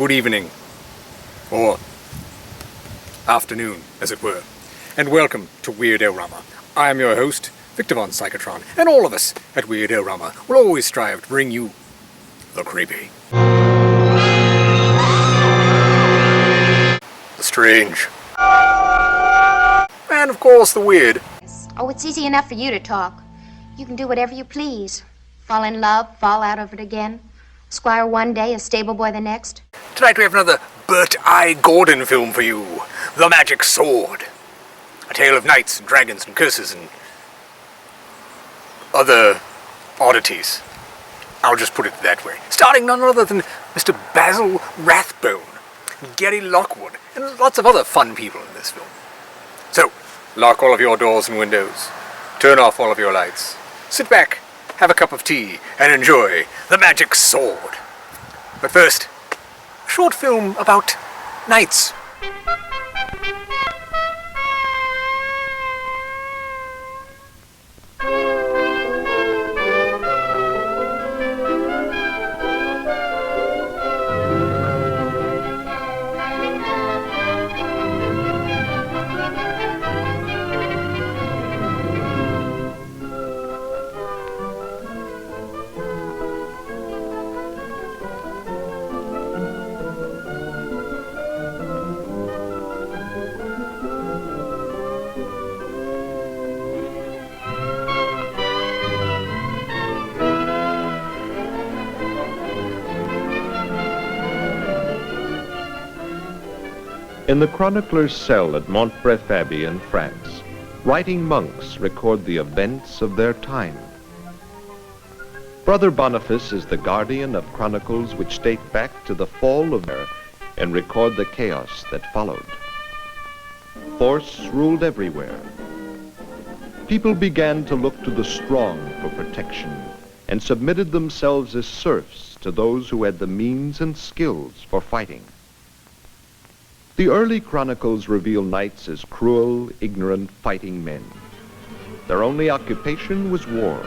good evening, or afternoon, as it were, and welcome to Weird-O-Rama. I am your host, Victor von Psychotron, and all of us at Weird-O-Rama will always strive to bring you the creepy, the strange, and of course the weird. Oh, it's easy enough for you to talk. You can do whatever you please. Fall in love, fall out of it again. Squire one day, a stable boy the next. Tonight we have another Bert I. Gordon film for you, The Magic Sword. A tale of knights and dragons and curses and other oddities. I'll just put it that way. Starring none other than Mr. Basil Rathbone, Gary Lockwood, and lots of other fun people in this film. So, lock all of your doors and windows. Turn off all of your lights. Sit back, have a cup of tea, and enjoy The Magic Sword. But first, a short film about knights. In the chronicler's cell at Montbref Abbey in France, writing monks record the events of their time. Brother Boniface is the guardian of chronicles which date back to the fall of Rome and record the chaos that followed. Force ruled everywhere. People began to look to the strong for protection and submitted themselves as serfs to those who had the means and skills for fighting. The early chronicles reveal knights as cruel, ignorant fighting men. Their only occupation was war.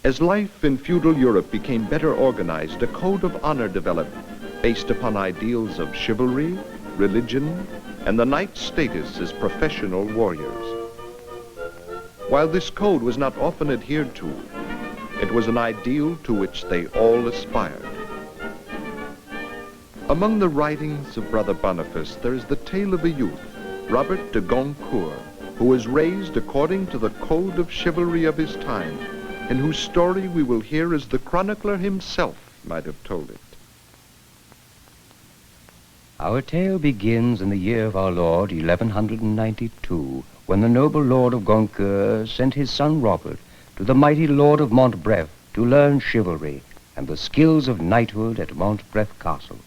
As life in feudal Europe became better organized, a code of honor developed based upon ideals of chivalry, religion, and the knight's status as professional warriors. While this code was not often adhered to, it was an ideal to which they all aspired. Among the writings of Brother Boniface, there is the tale of a youth, Robert de Goncourt, who was raised according to the code of chivalry of his time, and whose story we will hear as the chronicler himself might have told it. Our tale begins in the year of our Lord, 1192, when the noble Lord of Goncourt sent his son Robert to the mighty Lord of Montbref to learn chivalry and the skills of knighthood at Montbref Castle.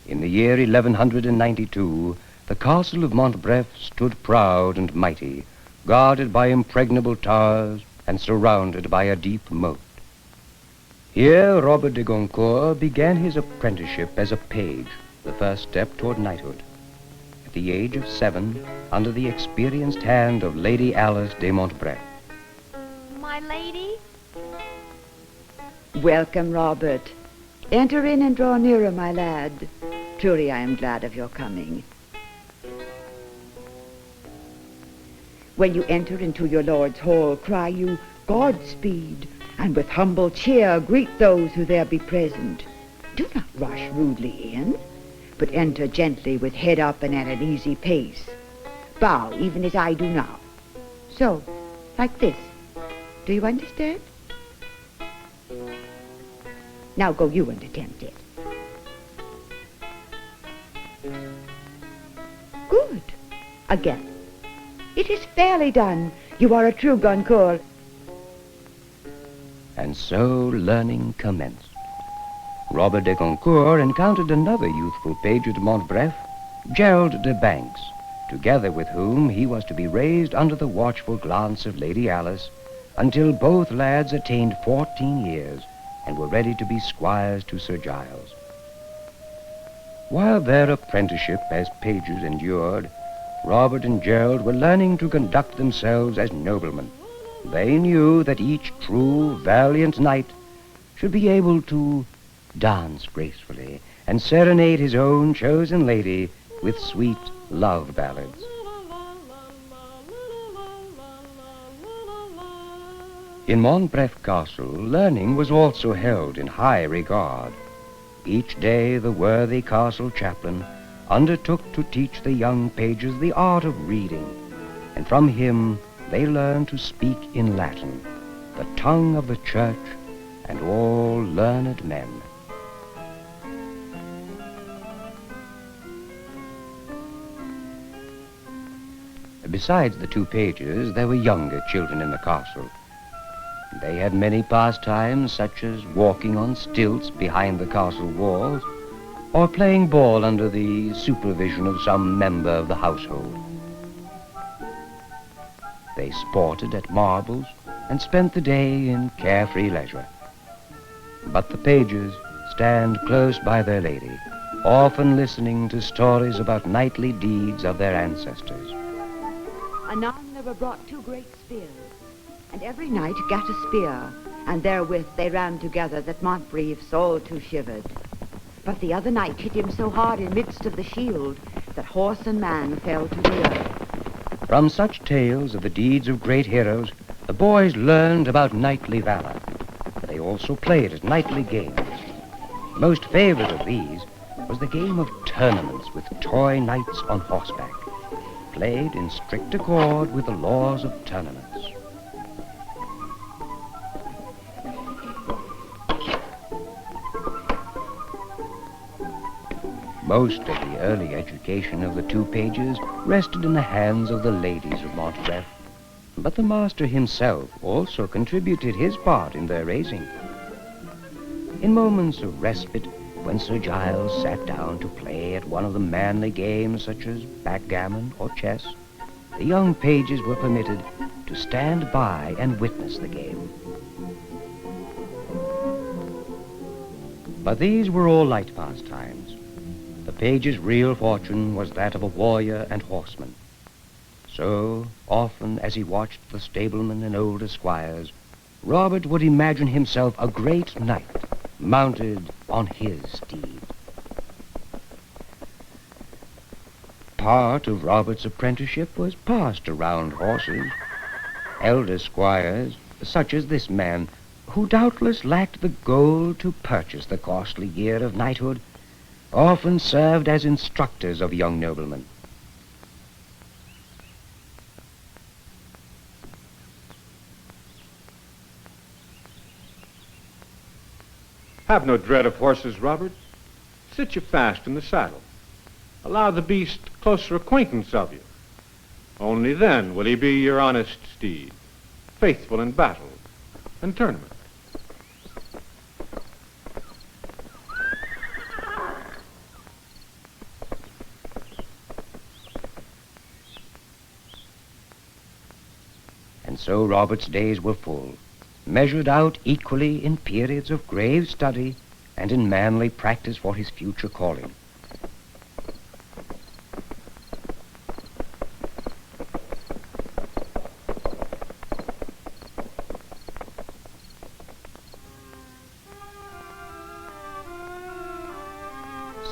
In the year 1192, the castle of Montbref stood proud and mighty, guarded by impregnable towers and surrounded by a deep moat. Here Robert de Goncourt began his apprenticeship as a page, the first step toward knighthood. At the age of 7, under the experienced hand of Lady Alice de Montbref. My lady? Welcome, Robert. Enter in and draw nearer, my lad. Truly I am glad of your coming. When you enter into your lord's hall, cry you, Godspeed, and with humble cheer greet those who there be present. Do not rush rudely in, but enter gently with head up and at an easy pace. Bow, even as I do now. So, like this. Do you understand? Now go you and attempt it. Good. Again. It is fairly done. You are a true Goncourt. And so learning commenced. Robert de Goncourt encountered another youthful page at Montbref, Gerald de Banks, together with whom he was to be raised under the watchful glance of Lady Alice until both lads attained 14 years and were ready to be squires to Sir Giles. While their apprenticeship as pages endured, Robert and Gerald were learning to conduct themselves as noblemen, They knew that each true, valiant knight should be able to dance gracefully and serenade his own chosen lady with sweet love ballads. In Montbref Castle, learning was also held in high regard. Each day the worthy castle chaplain undertook to teach the young pages the art of reading, and from him they learned to speak in Latin, the tongue of the church and all learned men. Besides the two pages, there were younger children in the castle. They had many pastimes, such as walking on stilts behind the castle walls, or playing ball under the supervision of some member of the household. They sported at marbles and spent the day in carefree leisure. But the pages stand close by their lady, often listening to stories about knightly deeds of their ancestors. Anon there were brought two great spears, and every knight gat a spear, and therewith they ran together that Montbrief's all too shivered. But the other knight hit him so hard in midst of the shield that horse and man fell to the earth. From such tales of the deeds of great heroes, the boys learned about knightly valor. They also played at knightly games. Most favorite of these was the game of tournaments with toy knights on horseback, played in strict accord with the laws of tournaments. Most of the early education of the two pages rested in the hands of the ladies of Montbref, but the master himself also contributed his part in their raising. In moments of respite, when Sir Giles sat down to play at one of the manly games such as backgammon or chess, the young pages were permitted to stand by and witness the game. But these were all light pastimes. The page's real fortune was that of a warrior and horseman. So, often as he watched the stablemen and older squires, Robert would imagine himself a great knight, mounted on his steed. Part of Robert's apprenticeship was passed around horses. Elder squires, such as this man, who doubtless lacked the gold to purchase the costly gear of knighthood, often served as instructors of young noblemen. Have no dread of horses, Robert. Sit you fast in the saddle. Allow the beast closer acquaintance of you. Only then will he be your honest steed, faithful in battle and tournament. And so Robert's days were full, measured out equally in periods of grave study and in manly practice for his future calling.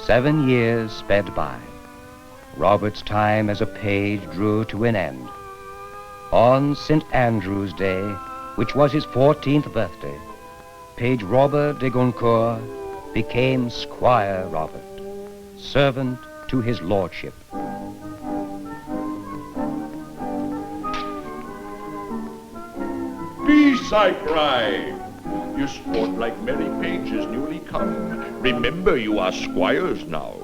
Seven years sped by. Robert's time as a page drew to an end. On St. Andrew's Day, which was his 14th birthday, Page Robert de Goncourt became Squire Robert, servant to his lordship. Peace, I cry! You sport like merry pages newly come. Remember, you are squires now.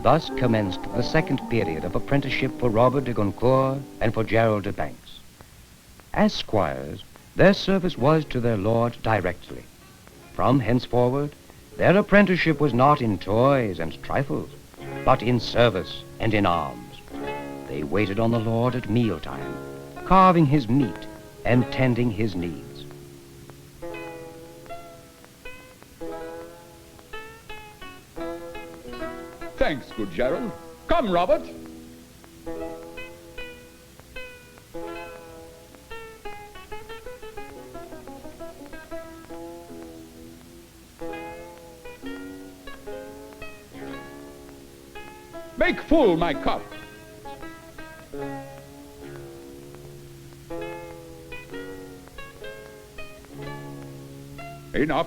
Thus commenced the second period of apprenticeship for Robert de Goncourt and for Gerald de Banks. As squires, their service was to their lord directly. From henceforward, their apprenticeship was not in toys and trifles, but in service and in arms. They waited on the lord at mealtime, carving his meat and tending his needs. Thanks, good Gerald. Come, Robert. full my cup. Enough.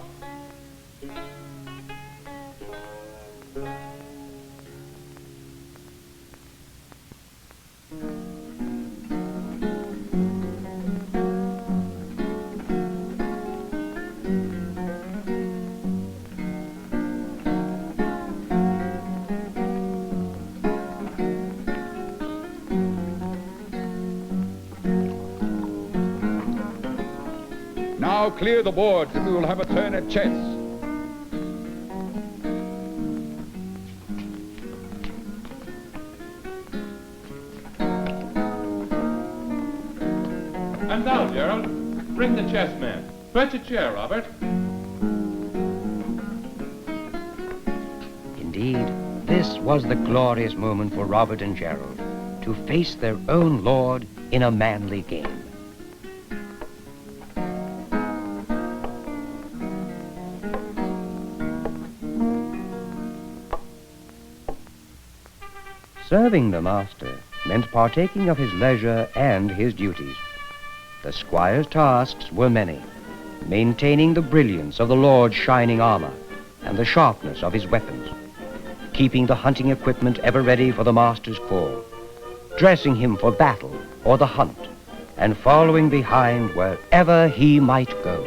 Now clear the boards and we will have a turn at chess. And now, Gerald, bring the chess man. Fetch a chair, Robert. Indeed, this was the glorious moment for Robert and Gerald to face their own lord in a manly game. Serving the master meant partaking of his leisure and his duties. The squire's tasks were many, maintaining the brilliance of the lord's shining armor and the sharpness of his weapons, keeping the hunting equipment ever ready for the master's call, dressing him for battle or the hunt, and following behind wherever he might go.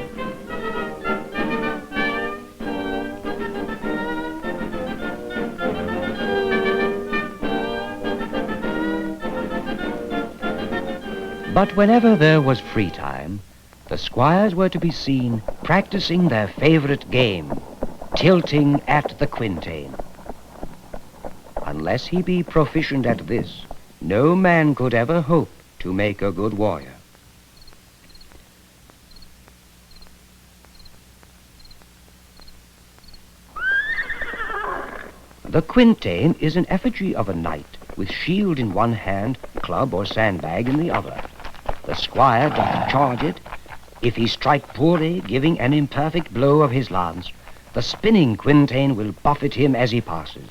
But whenever there was free time, the squires were to be seen practicing their favorite game, tilting at the quintain. Unless he be proficient at this, no man could ever hope to make a good warrior. The quintain is an effigy of a knight with shield in one hand, club or sandbag in the other. The squire doth charge it. If he strike poorly, giving an imperfect blow of his lance, the spinning quintain will buffet him as he passes.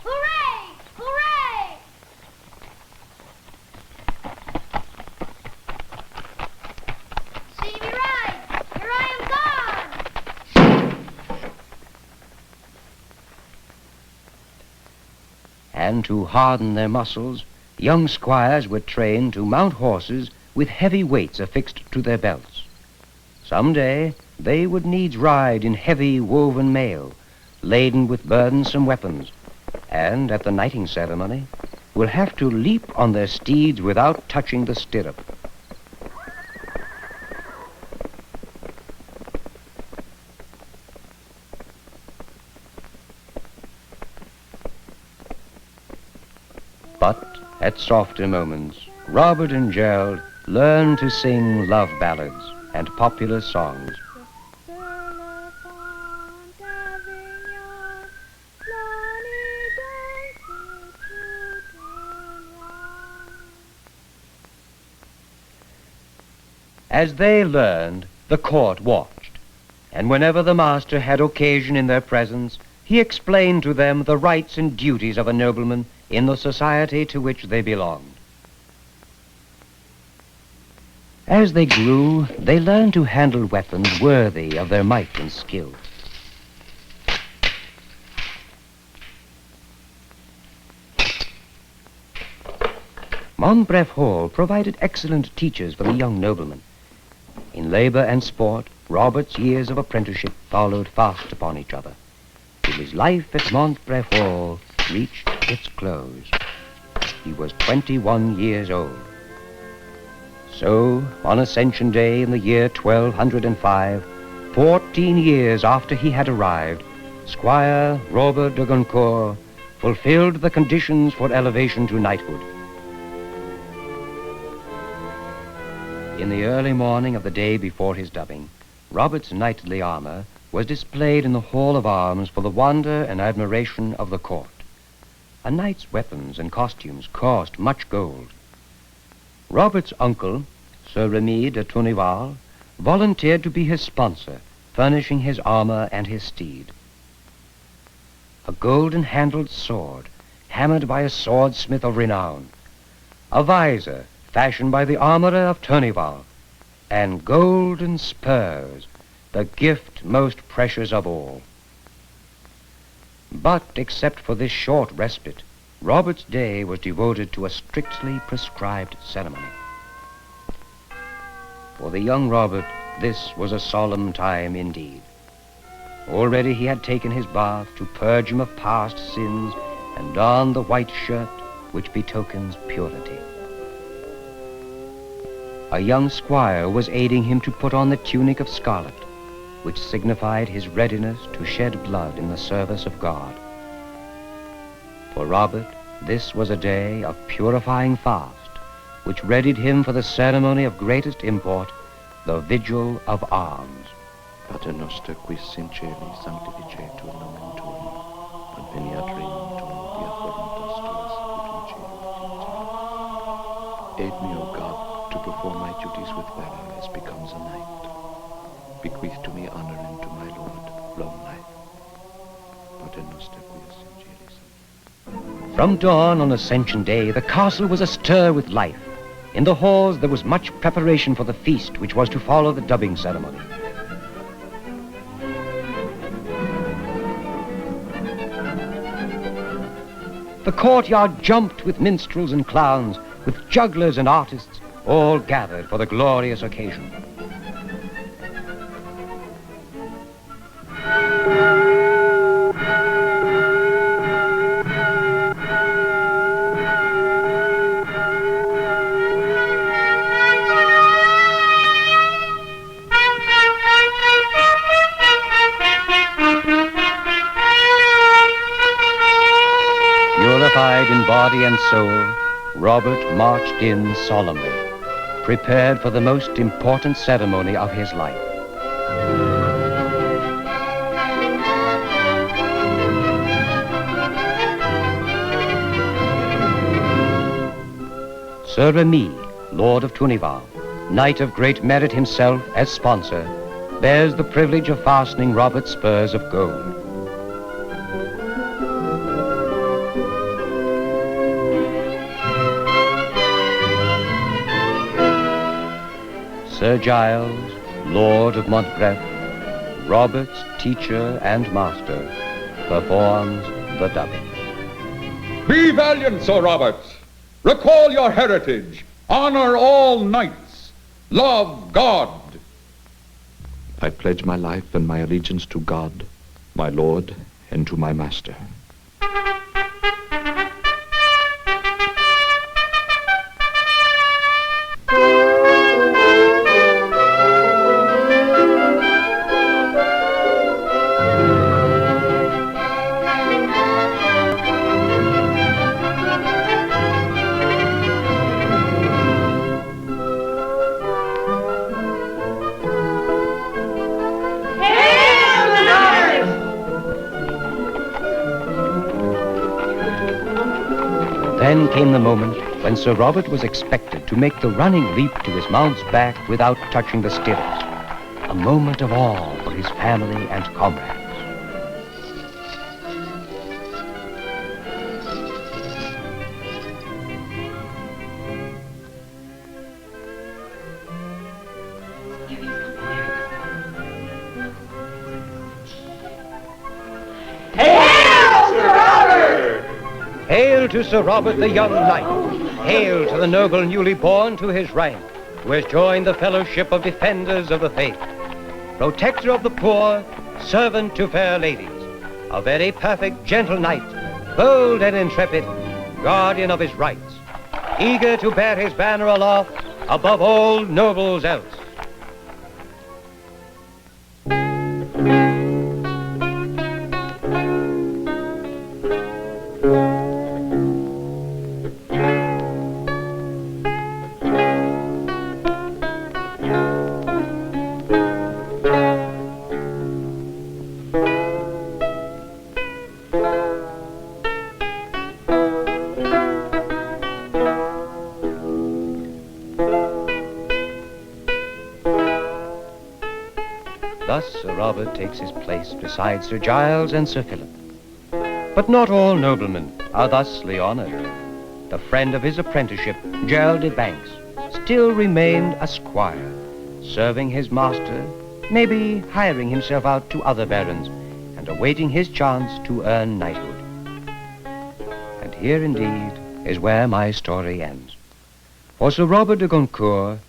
Hooray! Hooray! See me ride! Here I am gone! And to harden their muscles, young squires were trained to mount horses with heavy weights affixed to their belts. Some day they would needs ride in heavy woven mail, laden with burdensome weapons, and at the knighting ceremony will have to leap on their steeds without touching the stirrup. But at softer moments, Robert and Gerald learned to sing love ballads and popular songs. As they learned, the court watched, and whenever the master had occasion in their presence, he explained to them the rights and duties of a nobleman in the society to which they belonged. As they grew, they learned to handle weapons worthy of their might and skill. Montbref Hall provided excellent teachers for the young nobleman. In labor and sport, Robert's years of apprenticeship followed fast upon each other, till his life at Montbref Hall reached its close. He was 21 years old. So, on Ascension Day in the year 1205, 14 years after he had arrived, Squire Robert de Goncourt fulfilled the conditions for elevation to knighthood. In the early morning of the day before his dubbing, Robert's knightly armor was displayed in the Hall of Arms for the wonder and admiration of the court. A knight's weapons and costumes cost much gold. Robert's uncle, Sir Remy de Tourneval, volunteered to be his sponsor, furnishing his armor and his steed. a golden-handled sword, hammered by a swordsmith of renown, a visor fashioned by the armorer of Tourneval, and golden spurs, the gift most precious of all. But except for this short respite, Robert's day was devoted to a strictly prescribed ceremony. For the young Robert, this was a solemn time indeed. Already he had taken his bath to purge him of past sins and donned the white shirt which betokens purity. A young squire was aiding him to put on the tunic of scarlet, which signified his readiness to shed blood in the service of God. For Robert, this was a day of purifying fast, which readied him for the ceremony of greatest import, the Vigil of Arms. Pater noster qui sinceri sanctificetur nomen tuum, adveniat regnum tuum, fiat voluntas tua sicut in cielo. Aid me, O God, to perform my duties with valor as becomes a knight. Bequeath to me honor and to my Lord long life. Pater noster qui sinceri sanctificetur. From dawn on Ascension Day, the castle was astir with life. In the halls there was much preparation for the feast which was to follow the dubbing ceremony. The courtyard jumped with minstrels and clowns, with jugglers and artists, all gathered for the glorious occasion. Purified in body and soul, Robert marched in solemnly, prepared for the most important ceremony of his life. Sir Remy, Lord of Tourneval, knight of great merit himself as sponsor, bears the privilege of fastening Robert's spurs of gold. Sir Giles, Lord of Montbref, Robert's teacher and master, performs the dubbing. Be valiant, Sir Robert. Recall your heritage. Honor all knights. Love God. I pledge my life and my allegiance to God, my Lord, and to my master. Then came the moment when Sir Robert was expected to make the running leap to his mount's back without touching the stirrups. A moment of awe for his family and comrades. Hail to Sir Robert the young knight. Hail to the noble newly born to his rank, who has joined the fellowship of defenders of the faith. Protector of the poor, servant to fair ladies, a very perfect gentle knight, bold and intrepid, guardian of his rights, eager to bear his banner aloft above all nobles else. Thus Sir Robert takes his place beside Sir Giles and Sir Philip. But not all noblemen are thusly honored. The friend of his apprenticeship, Gerald de Banks, still remained a squire, serving his master, maybe hiring himself out to other barons, and awaiting his chance to earn knighthood. And here indeed is where my story ends. For Sir Robert de Goncourt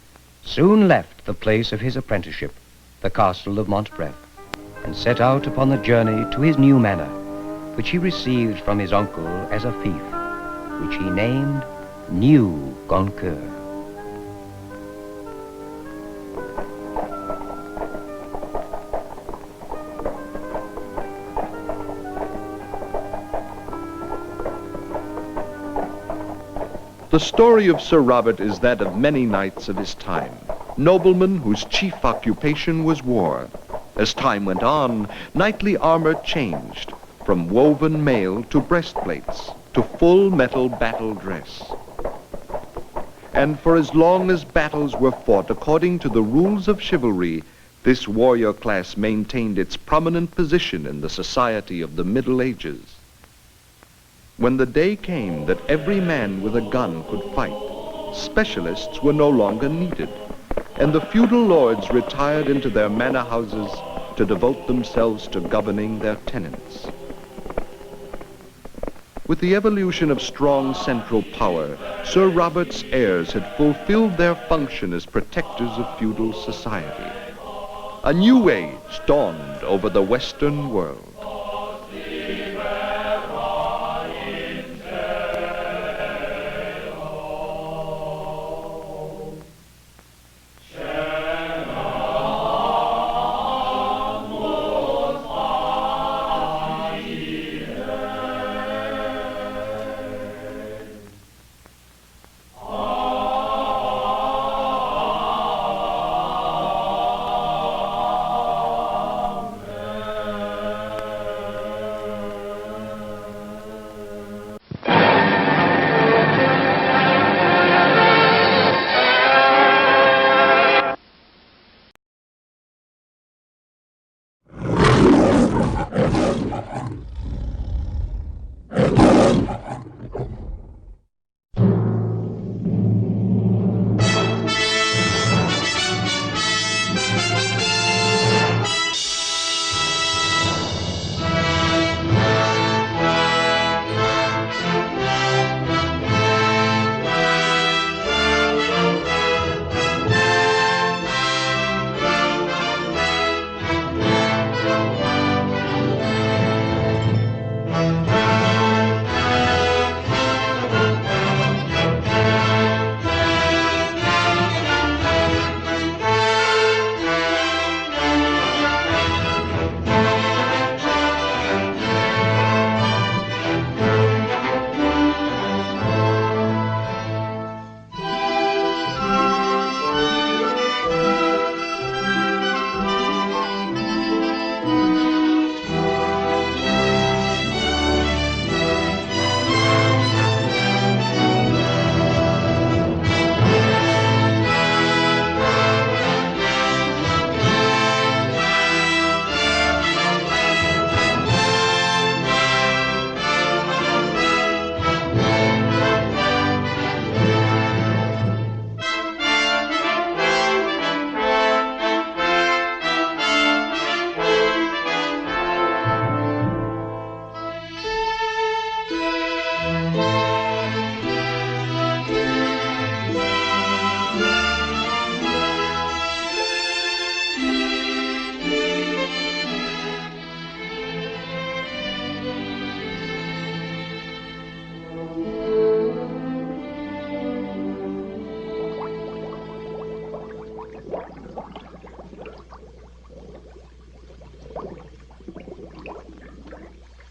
soon left the place of his apprenticeship, the castle of Montbref, and set out upon the journey to his new manor, which he received from his uncle as a fief, which he named New Goncourt. The story of Sir Robert is that of many knights of his time, noblemen whose chief occupation was war. As time went on, knightly armor changed, from woven mail to breastplates, to full metal battle dress. And for as long as battles were fought according to the rules of chivalry, this warrior class maintained its prominent position in the society of the Middle Ages. When the day came that every man with a gun could fight, specialists were no longer needed, and the feudal lords retired into their manor houses to devote themselves to governing their tenants. With the evolution of strong central power, Sir Robert's heirs had fulfilled their function as protectors of feudal society. A new age dawned over the Western world.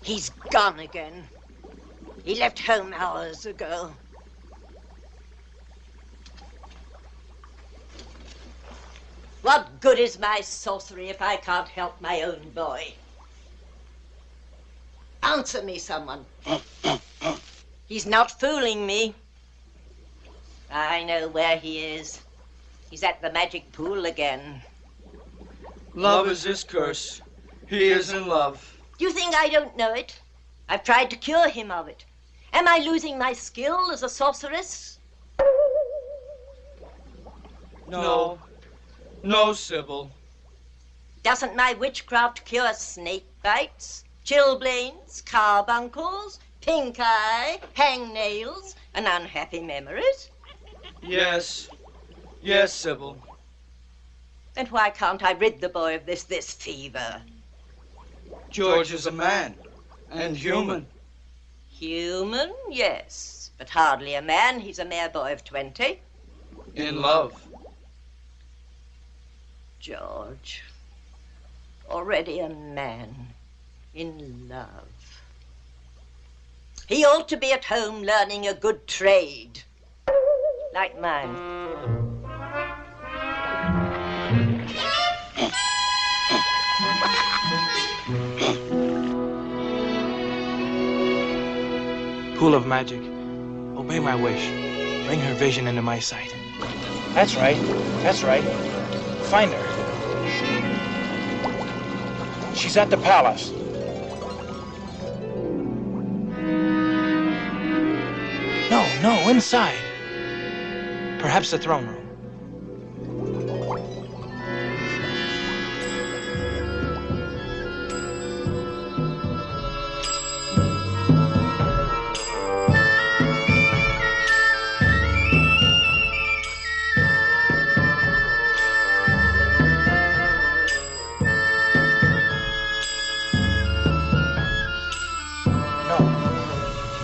He's gone again. He left home hours ago. What good is my sorcery if I can't help my own boy? Answer me, someone. He's not fooling me. I know where he is. He's at the magic pool again. Love is his curse. He is in love. Do you think I don't know it? I've tried to cure him of it. Am I losing my skill as a sorceress? No. No, Sybil. Doesn't my witchcraft cure snake bites, chilblains, carbuncles, pink eye, hangnails, and unhappy memories? Yes. Yes, Sybil. Then why can't I rid the boy of this fever? George is a man. And human. Human, yes. But hardly a man. He's a mere boy of 20. In love. George. Already a man. In love. He ought to be at home learning a good trade. Like mine. Pool of magic. Obey my wish. Bring her vision into my sight. That's right. That's right. Find her. She's at the palace. No, inside. Perhaps the throne room.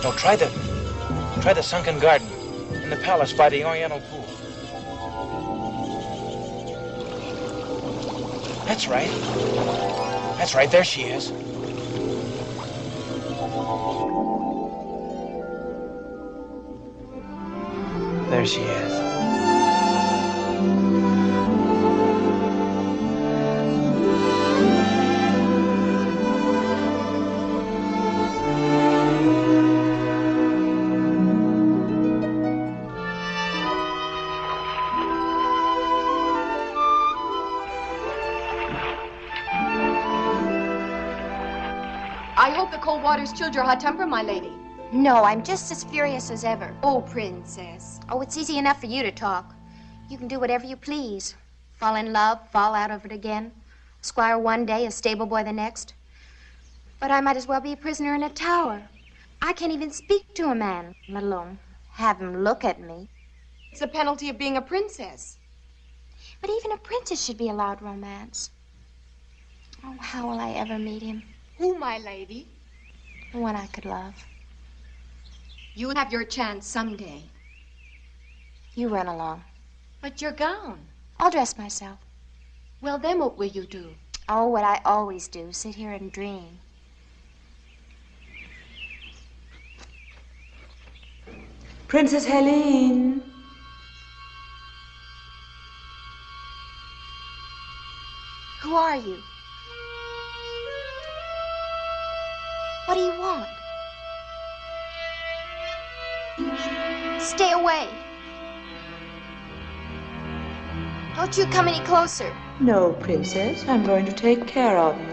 No, try the sunken garden in the palace by the Oriental pool. That's right. That's right, there she is. There she is. I hope the cold water's chilled your hot temper, my lady. No, I'm just as furious as ever. Oh, princess. Oh, it's easy enough for you to talk. You can do whatever you please. Fall in love, fall out of it again. Squire one day, a stable boy the next. But I might as well be a prisoner in a tower. I can't even speak to a man, let alone have him look at me. It's the penalty of being a princess. But even a princess should be allowed romance. Oh, how will I ever meet him? Who, my lady? The one I could love. You'll have your chance someday. You run along. But your gown. I'll dress myself. Well, then what will you do? Oh, what I always do, sit here and dream. Princess Helene. Who are you? What do you want? Stay away. Don't you come any closer. No, princess. I'm going to take care of you.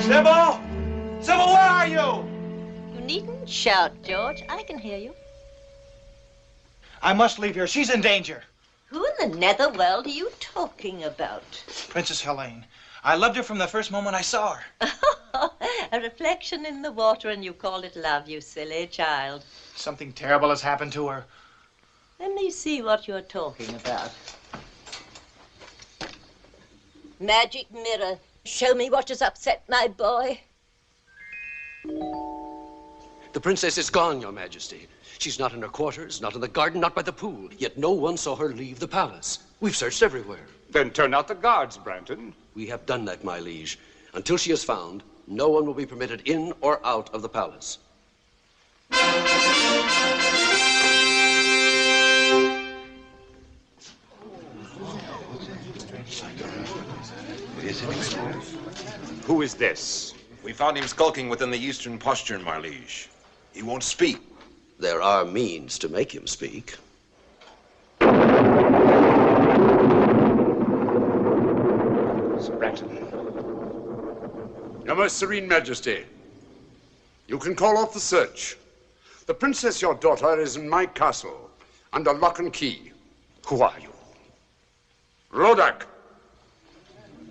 Sybil! Sybil, where are you? You needn't shout, George. I can hear you. I must leave here. She's in danger. Who in the netherworld are you talking about? Princess Helene. I loved her from the first moment I saw her. A reflection in the water, and you call it love, you silly child. Something terrible has happened to her. Let me see what you're talking about. Magic mirror. Show me what has upset my boy. The princess is gone, Your Majesty. She's not in her quarters, not in the garden, not by the pool. Yet no one saw her leave the palace. We've searched everywhere. Then turn out the guards, Branton. We have done that, my liege. Until she is found, no one will be permitted in or out of the palace. Who is this? We found him skulking within the eastern postern, my liege. He won't speak. There are means to make him speak. Sir Bratton. Your most serene majesty, you can call off the search. The princess, your daughter, is in my castle, under lock and key. Who are you? Lodak.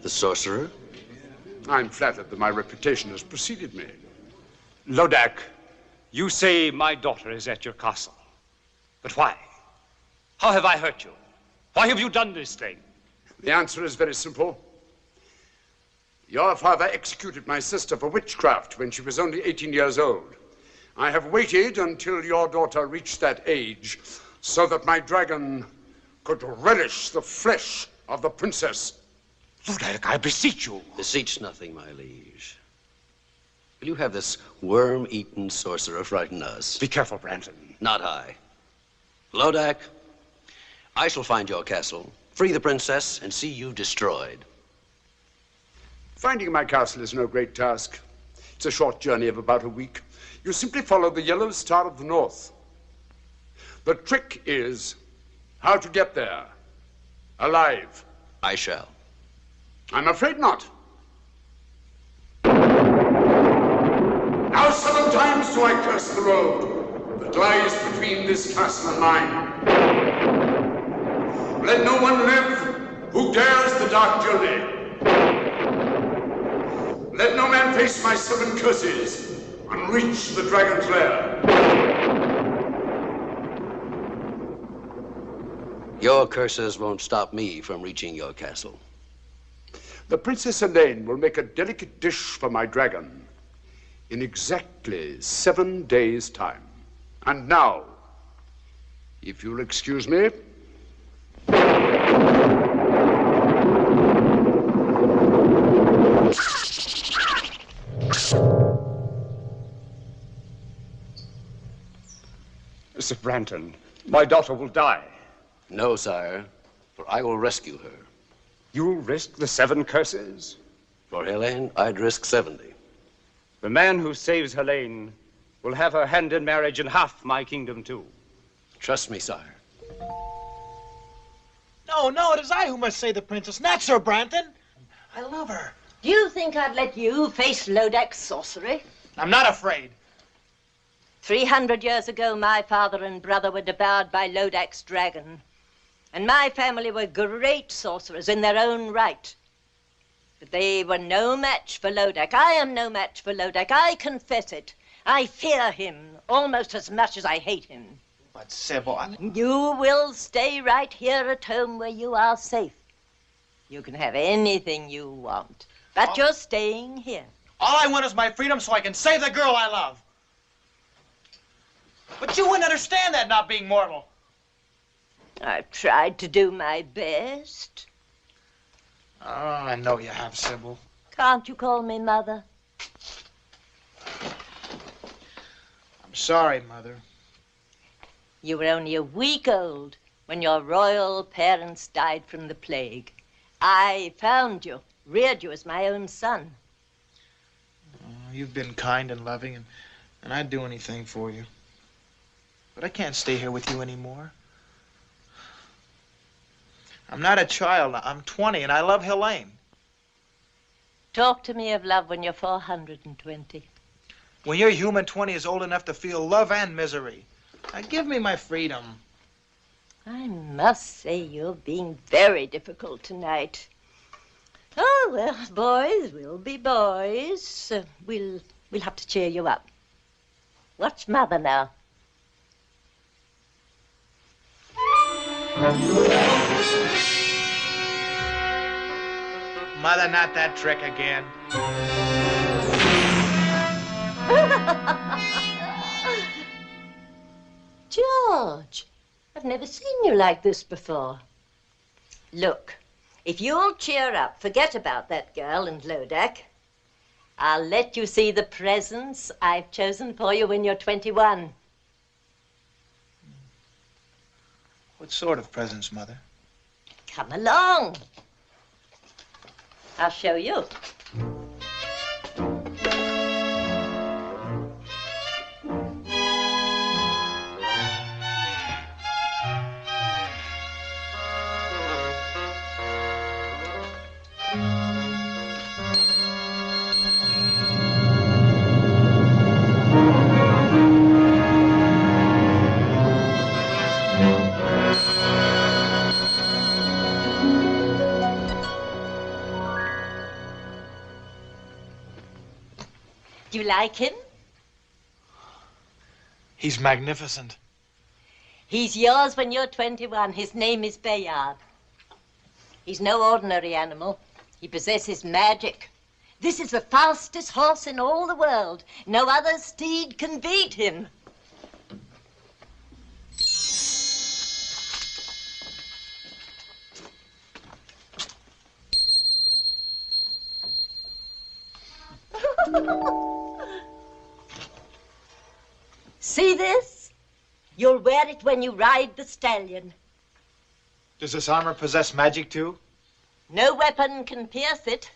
The sorcerer? I'm flattered that my reputation has preceded me. Lodak, you say my daughter is at your castle. But why? How have I hurt you? Why have you done this thing? The answer is very simple. Your father executed my sister for witchcraft when she was only 18 years old. I have waited until your daughter reached that age so that my dragon could relish the flesh of the princess. Lodak, I beseech you. Beseech nothing, my liege. Will you have this worm-eaten sorcerer frighten us? Be careful, Brandon. Not I. Lodak, I shall find your castle, free the princess, and see you destroyed. Finding my castle is no great task. It's a short journey of about a week. You simply follow the yellow star of the north. The trick is how to get there, alive. I shall. I'm afraid not. Now 7 times do I curse the road that lies between this castle and mine. Let no one live who dares the dark journey. Let no man face my 7 curses and reach the dragon's lair. Your curses won't stop me from reaching your castle. The Princess Elaine will make a delicate dish for my dragon in exactly 7 days' time. And now, if you'll excuse me. Sir Brandon, my daughter will die. No, sire, for I will rescue her. You'll risk the 7 curses? For Helene, I'd risk 70. The man who saves Helene will have her hand in marriage and half my kingdom, too. Trust me, sire. No, it is I who must save the princess, not Sir Brandon. I love her. Do you think I'd let you face Lodak's sorcery? I'm not afraid. 300 years ago, my father and brother were devoured by Lodak's dragon. And my family were great sorcerers in their own right. But they were no match for Lodak. I am no match for Lodak. I confess it. I fear him almost as much as I hate him. But, Sybil, You will stay right here at home where you are safe. You can have anything you want, but you're staying here. all I want is my freedom so I can save the girl I love. But you wouldn't understand that, not being mortal. I've tried to do my best. Oh, I know you have, Sybil. Can't you call me Mother? I'm sorry, Mother. You were only a week old when your royal parents died from the plague. I found you, reared you as my own son. You've been kind and loving, and I'd do anything for you. But I can't stay here with you anymore. I'm not a child. I'm 20, and I love Helene. Talk to me of love when you're 420. When your human 20 is old enough to feel love and misery. Now, give me my freedom. I must say you're being very difficult tonight. Oh, well, boys will be boys. We'll have to cheer you up. Watch Mother now. Mother, not that trick again. George, I've never seen you like this before. Look, if you'll cheer up, forget about that girl and Lodak. I'll let you see the presents I've chosen for you when you're 21. What sort of presents, Mother? Come along. I'll show you. Do you like him? He's magnificent. He's yours when you're 21. His name is Bayard. He's no ordinary animal. He possesses magic. This is the fastest horse in all the world. No other steed can beat him. See this? You'll wear it when you ride the stallion. Does this armor possess magic too? No weapon can pierce it.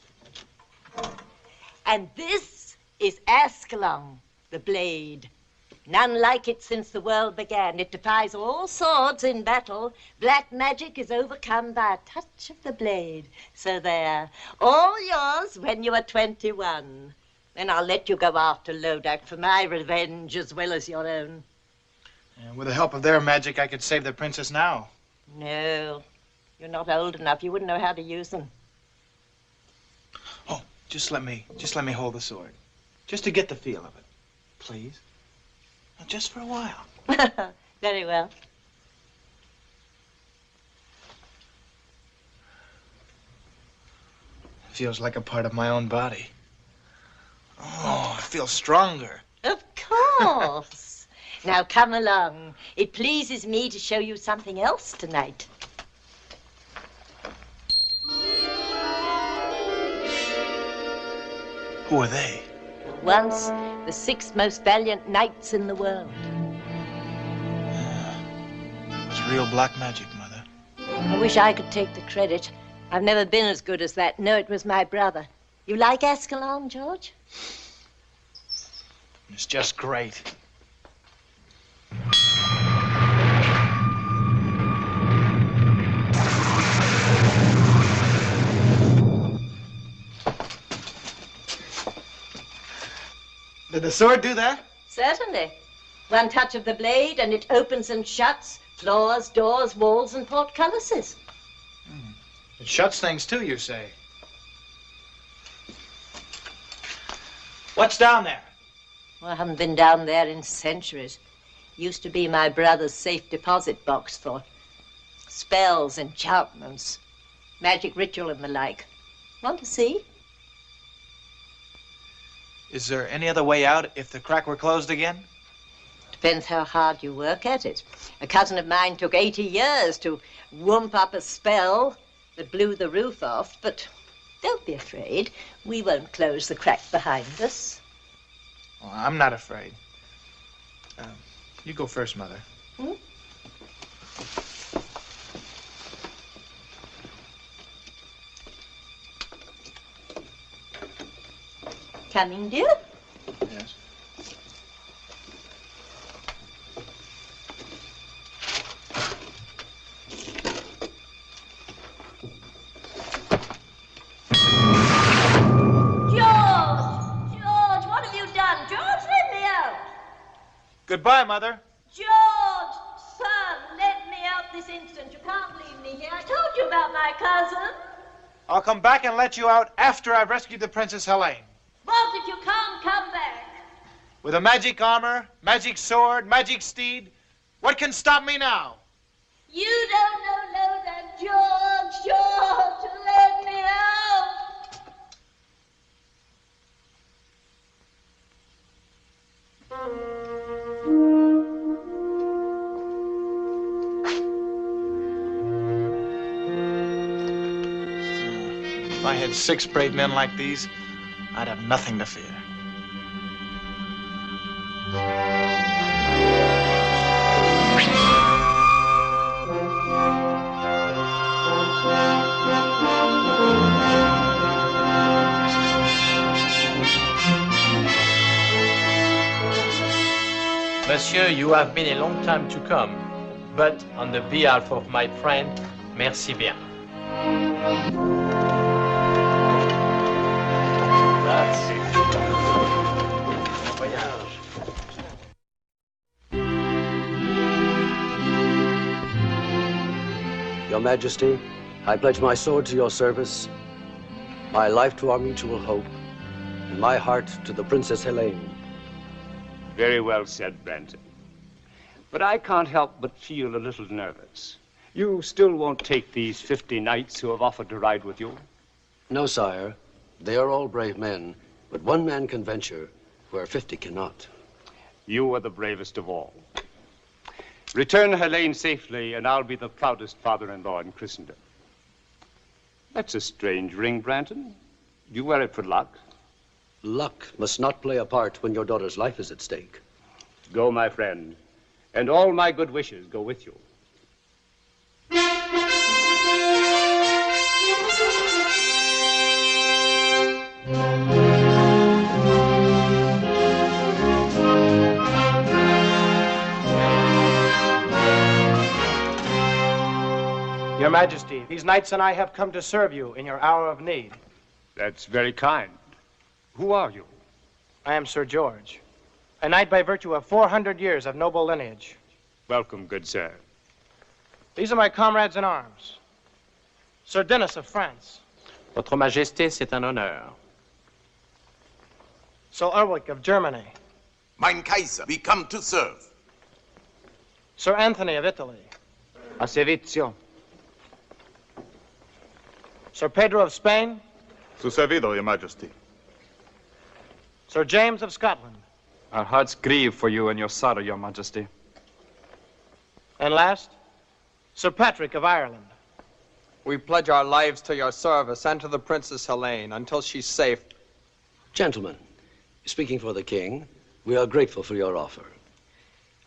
And this is Ascalon, the blade. None like it since the world began. It defies all swords in battle. Black magic is overcome by a touch of the blade. So there, all yours when you are 21. Then I'll let you go after Lodak for my revenge as well as your own. And with the help of their magic, I could save the princess now. No, you're not old enough. You wouldn't know how to use them. Oh, just let me hold the sword. Just to get the feel of it. Please? Just for a while. Very well. Feels like a part of my own body. Oh, I feel stronger. Of course. Now come along. It pleases me to show you something else tonight. Who are they? Once the 6 most valiant knights in the world. It's real black magic, Mother. I wish I could take the credit. I've never been as good as that. No, it was my brother. You like Ascalon, George? It's just great. Did the sword do that? Certainly. One touch of the blade and it opens and shuts floors, doors, walls, and portcullises. It shuts things too, you say? What's down there? Well, I haven't been down there in centuries. Used to be my brother's safe deposit box for spells, enchantments, magic ritual and the like. Want to see? Is there any other way out if the crack were closed again? Depends how hard you work at it. A cousin of mine took 80 years to whoomp up a spell that blew the roof off, but don't be afraid. We won't close the crack behind us. Oh, I'm not afraid. You go first, Mother. Hmm? Coming, dear? Yes. George, what have you done? George, let me out. Goodbye, Mother. George, son, let me out this instant. You can't leave me here. I told you about my cousin. I'll come back and let you out after I've rescued the Princess Helene. What if you can't come back? With a magic armor, magic sword, magic steed, what can stop me now? You don't know Loda, George, let me out. If I had 6 brave men like these, I'd have nothing to fear. Monsieur, you have been a long time to come. But on the behalf of my friend, merci bien. Your Majesty, I pledge my sword to your service, my life to our mutual hope, and my heart to the Princess Helene. Very well said, Branton. But I can't help but feel a little nervous. You still won't take these 50 knights who have offered to ride with you? No, sire. They are all brave men, but one man can venture where 50 cannot. You are the bravest of all. Return Helene safely, and I'll be the proudest father-in-law in Christendom. That's a strange ring, Branton. You wear it for luck? Luck must not play a part when your daughter's life is at stake. Go, my friend, and all my good wishes go with you. Your Majesty, these knights and I have come to serve you in your hour of need. That's very kind. Who are you? I am Sir George, a knight by virtue of 400 years of noble lineage. Welcome, good sir. These are my comrades in arms. Sir Denis of France. Votre Majesté, c'est un honneur. Sir Ulrich of Germany. Mein Kaiser, we come to serve. Sir Anthony of Italy. A servizio. Sir Pedro of Spain. Su servido, Your Majesty. Sir James of Scotland. Our hearts grieve for you and your sorrow, Your Majesty. And last, Sir Patrick of Ireland. We pledge our lives to your service and to the Princess Helene until she's safe. Gentlemen, speaking for the king, we are grateful for your offer.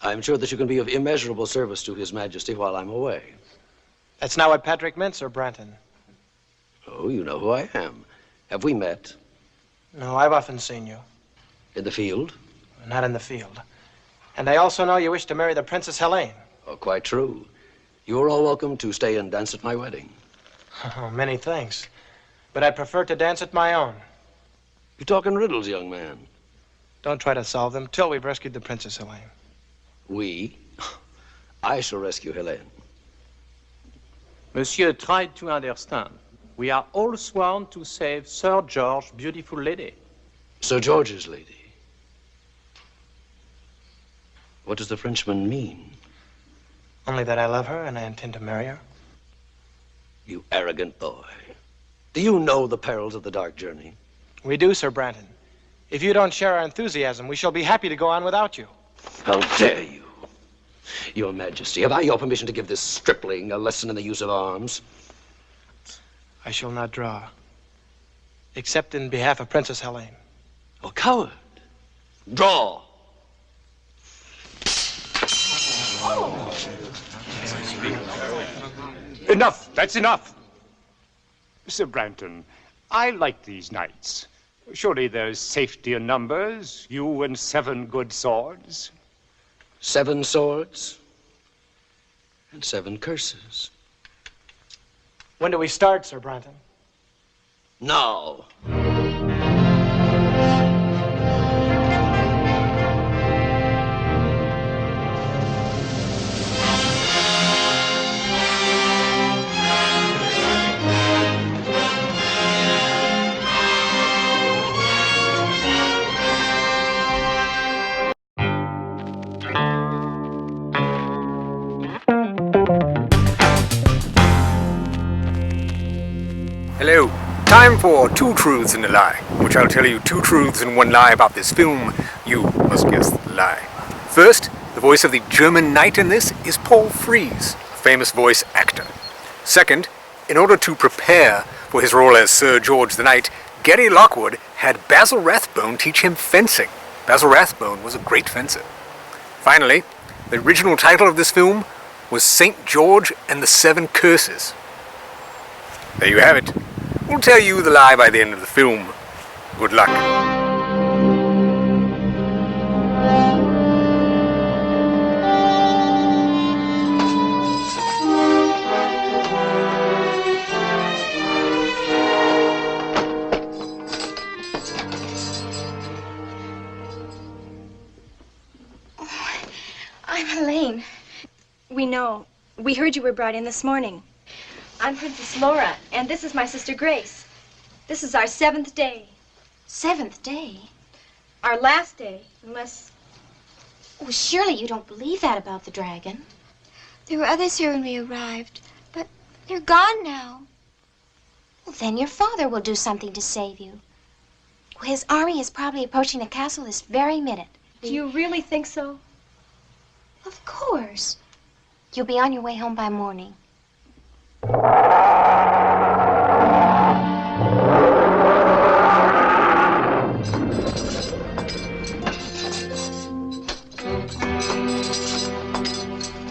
I'm sure that you can be of immeasurable service to His Majesty while I'm away. That's not what Patrick meant, Sir Branton. Oh, you know who I am. Have we met? No, I've often seen you. In the field? Not in the field. And I also know you wish to marry the Princess Helene. Oh, quite true. You are all welcome to stay and dance at my wedding. Oh, many thanks. But I prefer to dance at my own. You talk in riddles, young man. Don't try to solve them till we've rescued the Princess Helene. We? I shall rescue Helene. Monsieur, try to understand. We are all sworn to save Sir George's beautiful lady. Sir George's lady? What does the Frenchman mean? Only that I love her and I intend to marry her. You arrogant boy. Do you know the perils of the dark journey? We do, Sir Branton. If you don't share our enthusiasm, we shall be happy to go on without you. How dare you? Your Majesty, have I your permission to give this stripling a lesson in the use of arms? I shall not draw, except in behalf of Princess Helene. Oh, coward! Draw! Enough! That's enough! Sir Branton, I like these knights. Surely there's safety in numbers, you and 7 good swords. 7 swords and 7 curses. When do we start, Sir Branton? Now. Hello. Time for 2 truths and a lie, which I'll tell you 2 truths and 1 lie about this film. You must guess the lie. First, the voice of the German knight in this is Paul Frees, a famous voice actor. Second, in order to prepare for his role as Sir George the Knight, Geddy Lockwood had Basil Rathbone teach him fencing. Basil Rathbone was a great fencer. Finally, the original title of this film was St. George and the 7 Curses. There you have it. We'll tell you the lie by the end of the film. Good luck. We heard you were brought in this morning. I'm Princess Laura, and this is my sister Grace. This is our 7th day. 7th day? Our last day, unless... Well, surely you don't believe that about the dragon. There were others here when we arrived, but they're gone now. Well, then your father will do something to save you. Well, his army is probably approaching the castle this very minute. Do you really think so? Of course. You'll be on your way home by morning.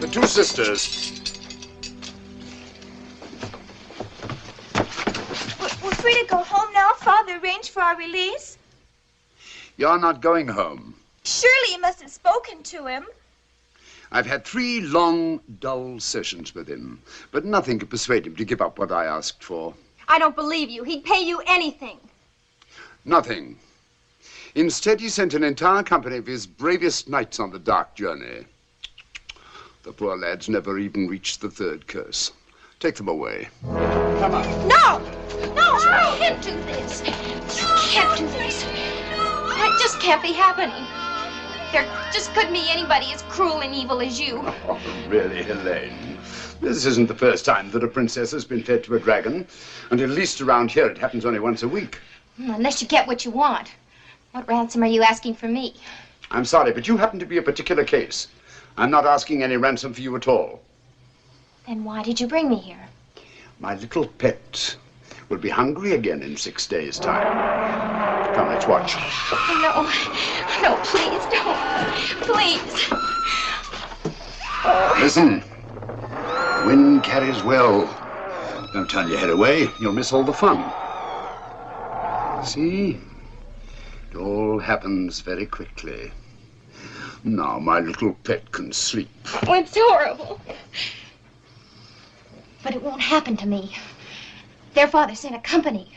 The two sisters. We're free to go home now. Father arranged for our release. You're not going home. Surely you must have spoken to him. I've had 3 long, dull sessions with him, but nothing could persuade him to give up what I asked for. I don't believe you. He'd pay you anything. Nothing. Instead, he sent an entire company of his bravest knights on the dark journey. The poor lads never even reached the 3rd curse. Take them away. Come on. No! No, you can't do this. You can't do this. That just can't be happening. There just couldn't be anybody as cruel and evil as you. Oh, really, Helene? This isn't the first time that a princess has been fed to a dragon. And at least around here it happens only once a week. Unless you get what you want. What ransom are you asking for me? I'm sorry, but you happen to be a particular case. I'm not asking any ransom for you at all. Then why did you bring me here? My little pet will be hungry again in 6 days' time. Come, let's watch. No, no, please don't. Please. Listen. Wind carries well. Don't turn your head away. You'll miss all the fun. See? It all happens very quickly. Now my little pet can sleep. Oh, it's horrible. But it won't happen to me. Their father sent a company.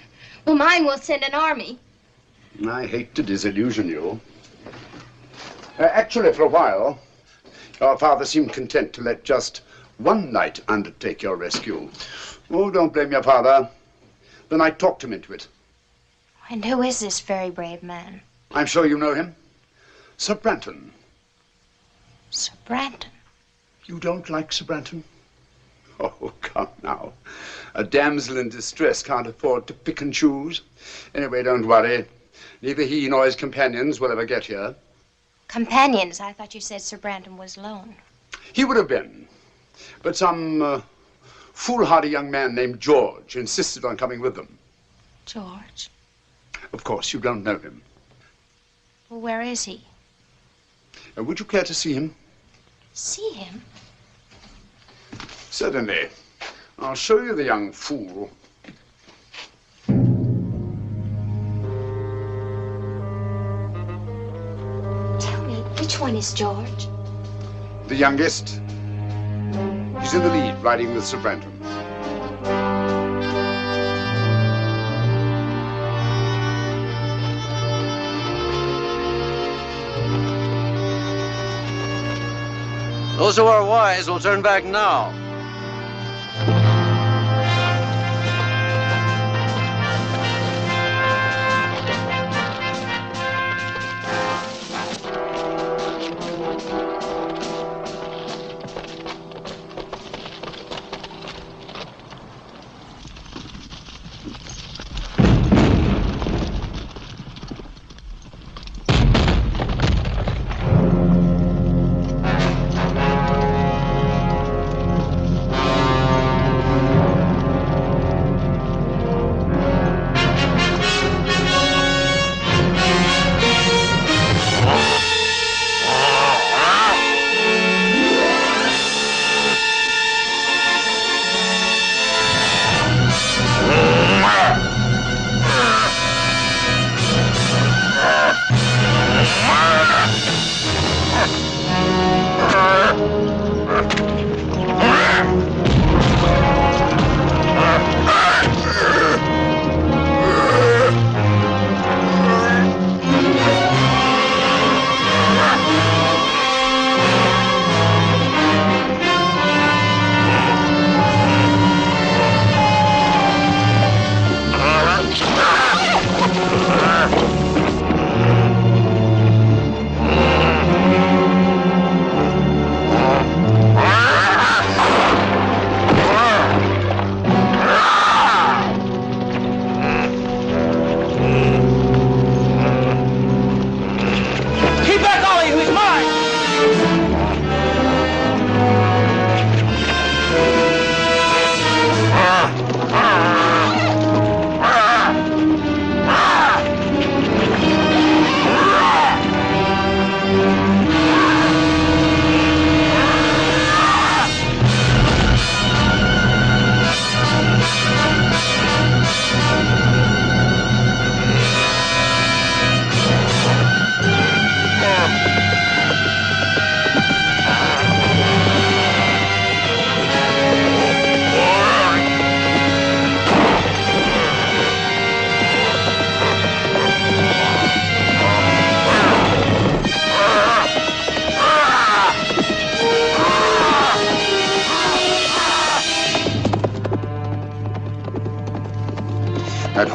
Well, mine will send an army. I hate to disillusion you. Actually, for a while, your father seemed content to let just one knight undertake your rescue. Oh, don't blame your father. The knight talked him into it. And who is this very brave man? I'm sure you know him. Sir Branton. Sir Branton? You don't like Sir Branton? Oh, come now. A damsel in distress can't afford to pick and choose. Anyway, don't worry. Neither he nor his companions will ever get here. Companions? I thought you said Sir Branton was alone. He would have been. But some foolhardy young man named George insisted on coming with them. George? Of course, you don't know him. Well, where is he? Would you care to see him? See him? Certainly. I'll show you the young fool. Tell me, which one is George? The youngest. He's in the lead, riding with Sir Branton. Those who are wise will turn back now.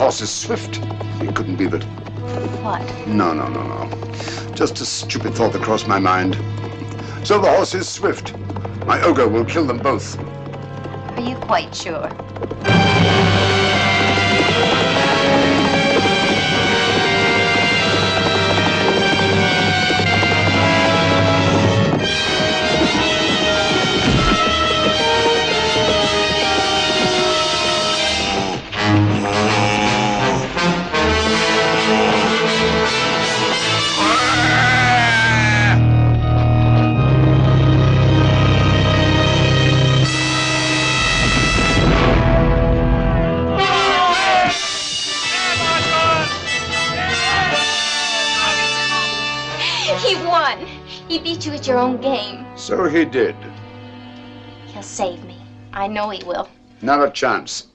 horse is swift. It couldn't be that. What? No. Just a stupid thought that crossed my mind. So the horse is swift. My ogre will kill them both. Are you quite sure? He beat you at your own game. So he did. He'll save me. I know he will. Not a chance.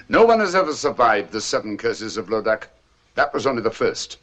No one has ever survived the 7 curses of Lodak. That was only the first.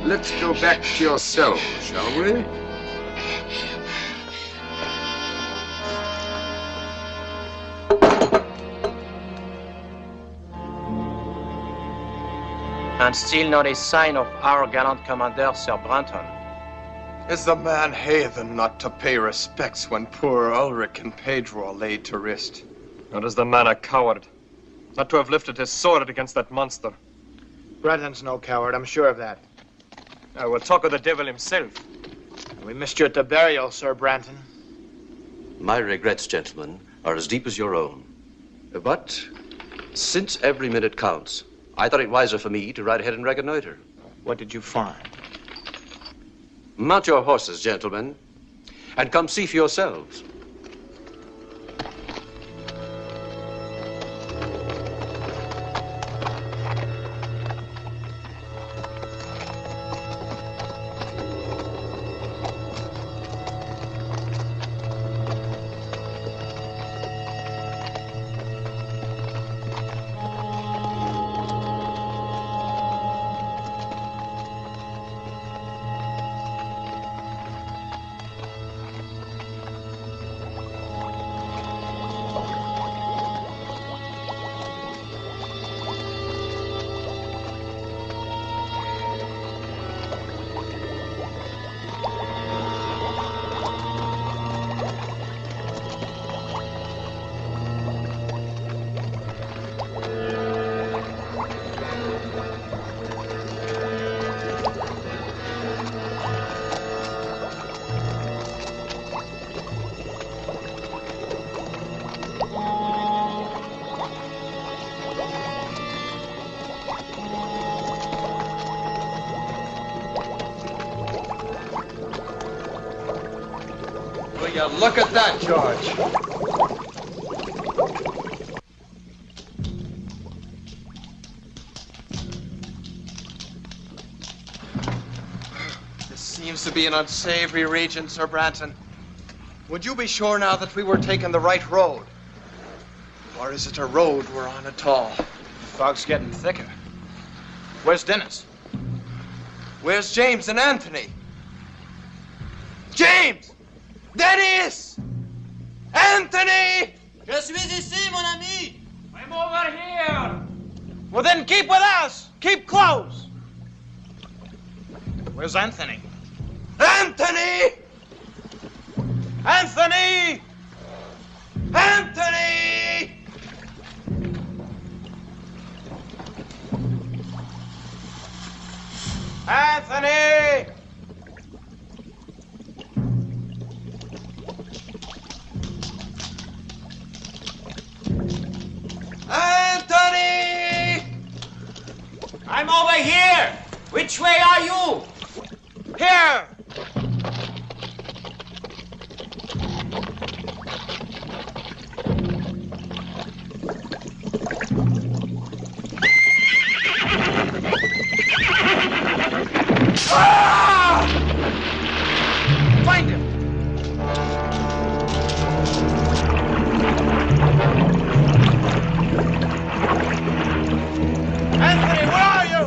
Let's go back to your cell, shall we? And still not a sign of our gallant commander, Sir Branton. Is the man heathen not to pay respects when poor Ulrich and Pedro are laid to rest? Not is the man a coward. not to have lifted his sword against that monster. Branton's no coward, I'm sure of that. I will talk of the devil himself. We missed you at the burial, Sir Branton. My regrets, gentlemen, are as deep as your own. But since every minute counts, I thought it wiser for me to ride ahead and reconnoiter. What did you find? Mount your horses, gentlemen, and come see for yourselves. Look at that, George. This seems to be an unsavory region, Sir Branton. Would you be sure now that we were taking the right road? Or is it a road we're on at all? The fog's getting thicker. Where's Dennis? Where's James and Anthony? James! Dennis! Anthony! Je suis ici, mon ami. I'm over here. Well, then keep with us. Keep close. Where's Anthony? Anthony! Anthony! Anthony! Anthony! Anthony! I'm over here. Which way are you? Here! Ah! Find him! Anthony, where are you?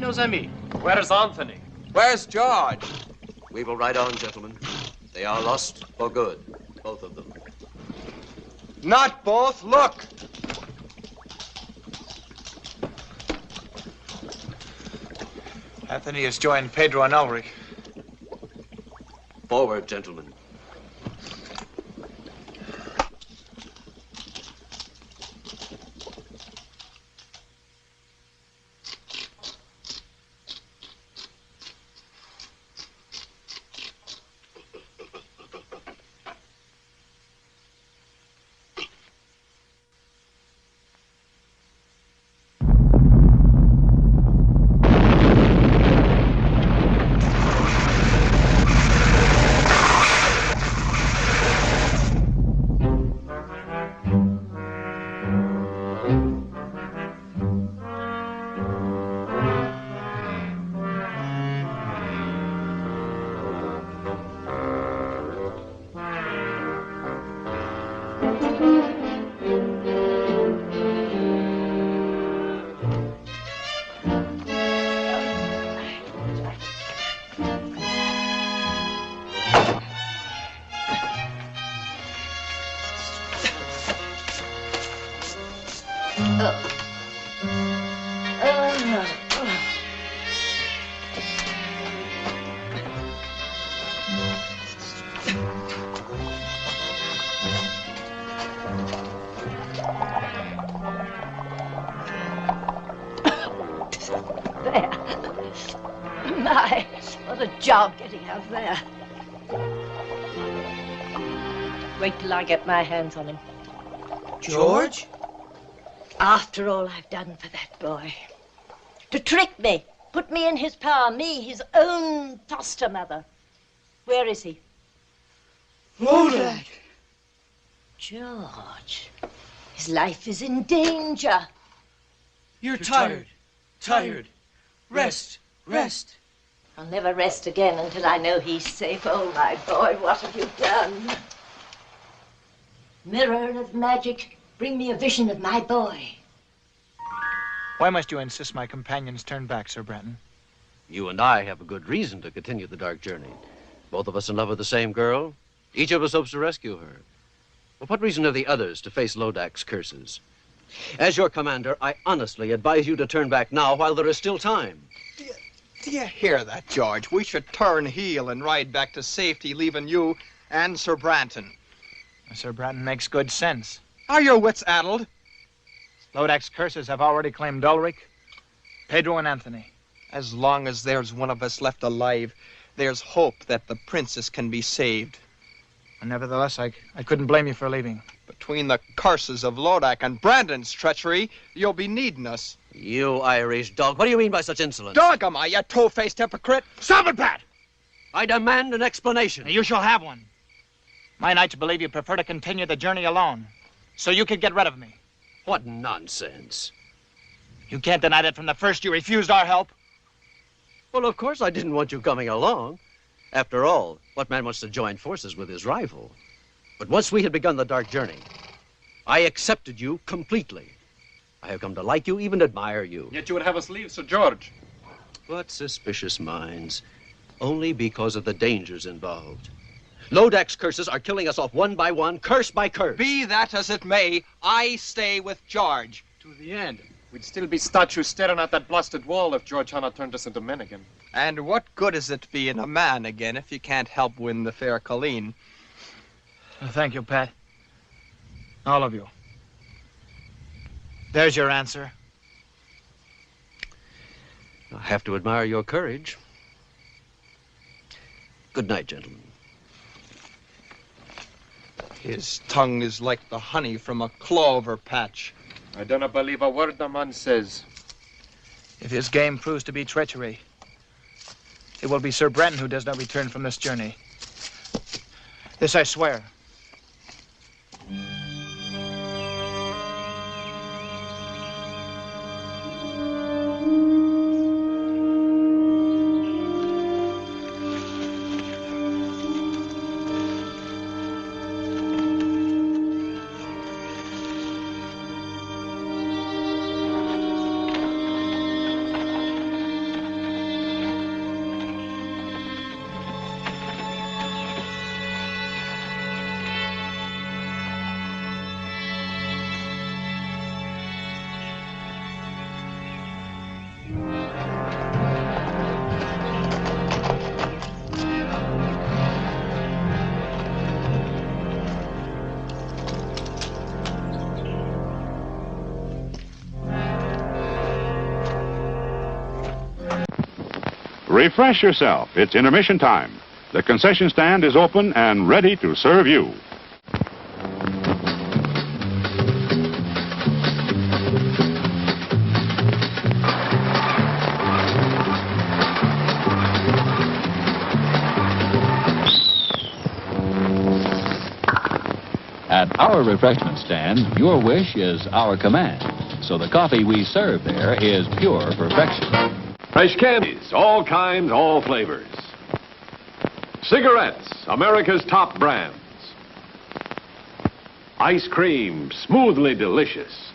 nos amis. Where's Anthony? Where's George? We will ride on, gentlemen. They are lost for good, both of them. Not both. Look. Anthony has joined Pedro and Ulrich. Forward, gentlemen. My, what a job getting out there. Wait till I get my hands on him. George? After all I've done for that boy. To trick me, put me in his power, me, his own foster mother. Where is he? Lodak! George, his life is in danger. You're tired. Tired. Rest. Rest. I'll never rest again until I know he's safe. Oh, my boy, what have you done? Mirror of magic, bring me a vision of my boy. Why must you insist my companions turn back, Sir Brenton? You and I have a good reason to continue the dark journey. Both of us in love with the same girl. Each of us hopes to rescue her. But what reason have the others to face Lodak's curses? As your commander, I honestly advise you to turn back now while there is still time. Do you hear that, George? We should turn heel and ride back to safety, leaving you and Sir Branton. Sir Branton makes good sense. Are your wits addled? Lodak's curses have already claimed Ulrich, Pedro, and Anthony. As long as there's one of us left alive, there's hope that the princess can be saved. And nevertheless, I couldn't blame you for leaving. Between the curses of Lodak and Brandon's treachery, you'll be needing us. You Irish dog. What do you mean by such insolence? Dog am I, you two-faced hypocrite? Stop it, Pat! I demand an explanation. You shall have one. My knights believe you prefer to continue the journey alone, so you could get rid of me. What nonsense. You can't deny that from the first you refused our help. Well, of course I didn't want you coming along. After all, what man wants to join forces with his rival? But once we had begun the dark journey, I accepted you completely. I have come to like you, even admire you. Yet you would have us leave, Sir George. What suspicious minds. Only because of the dangers involved. Lodak's curses are killing us off one by one, curse by curse. Be that as it may, I stay with George. To the end. We'd still be statues staring at that blasted wall if George had not turned us into men again. And what good is it being a man again if you can't help win the fair Colleen? Well, thank you, Pat. All of you. There's your answer. I have to admire your courage. Good night, gentlemen. His tongue is like the honey from a clover patch. I do not believe a word the man says. If his game proves to be treachery, it will be Sir Brenton who does not return from this journey. This I swear. Refresh yourself. It's intermission time. The concession stand is open and ready to serve you. At our refreshment stand, your wish is our command. So the coffee we serve there is pure perfection. Fresh candies, all kinds, all flavors. Cigarettes, America's top brands. Ice cream, smoothly delicious.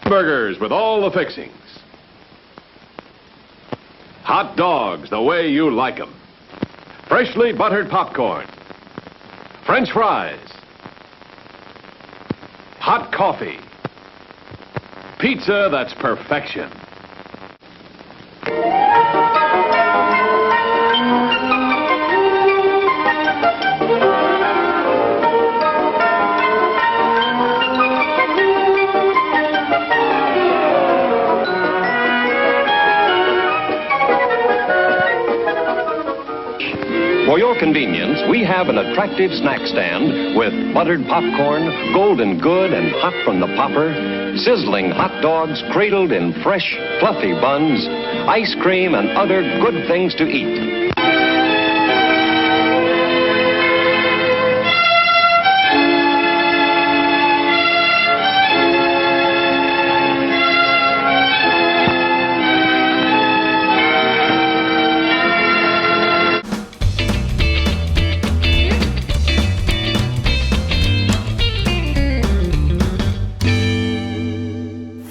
Burgers with all the fixings. Hot dogs, the way you like them. Freshly buttered popcorn. French fries. Hot coffee. Pizza that's perfection. For your convenience, we have an attractive snack stand with buttered popcorn, golden good and hot from the popper, sizzling hot dogs cradled in fresh, fluffy buns, ice cream and other good things to eat.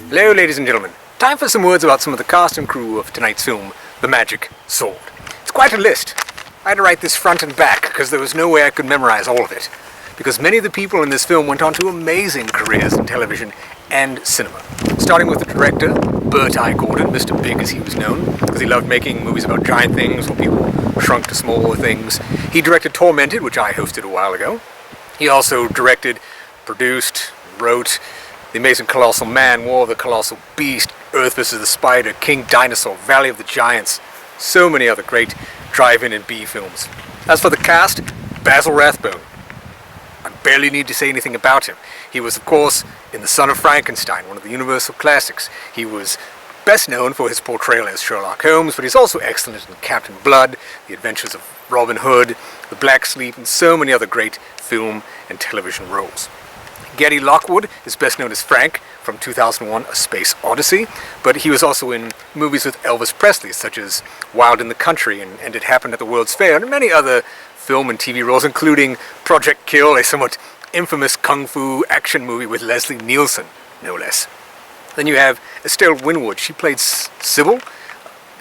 Hello, ladies and gentlemen. Time for some words about some of the cast and crew of tonight's film, The Magic Sword. It's quite a list. I had to write this front and back because there was no way I could memorize all of it. Because many of the people in this film went on to amazing careers in television and cinema. Starting with the director, Bert I. Gordon, Mr. Big as he was known, because he loved making movies about giant things or people shrunk to smaller things. He directed Tormented, which I hosted a while ago. He also directed, produced, wrote The Amazing Colossal Man, War of the Colossal Beast, Earth vs. the Spider, King Dinosaur, Valley of the Giants, so many other great drive-in and B films. As for the cast, Basil Rathbone. I barely need to say anything about him. He was, of course, in The Son of Frankenstein, one of the Universal classics. He was best known for his portrayal as Sherlock Holmes, but he's also excellent in Captain Blood, The Adventures of Robin Hood, The Black Sleep, and so many other great film and television roles. Geddy Lockwood is best known as Frank from 2001, A Space Odyssey, but he was also in movies with Elvis Presley, such as Wild in the Country and It Happened at the World's Fair, and many other film and TV roles, including Project Kill, a somewhat infamous kung fu action movie with Leslie Nielsen, no less. Then you have Estelle Winwood. She played Sybil,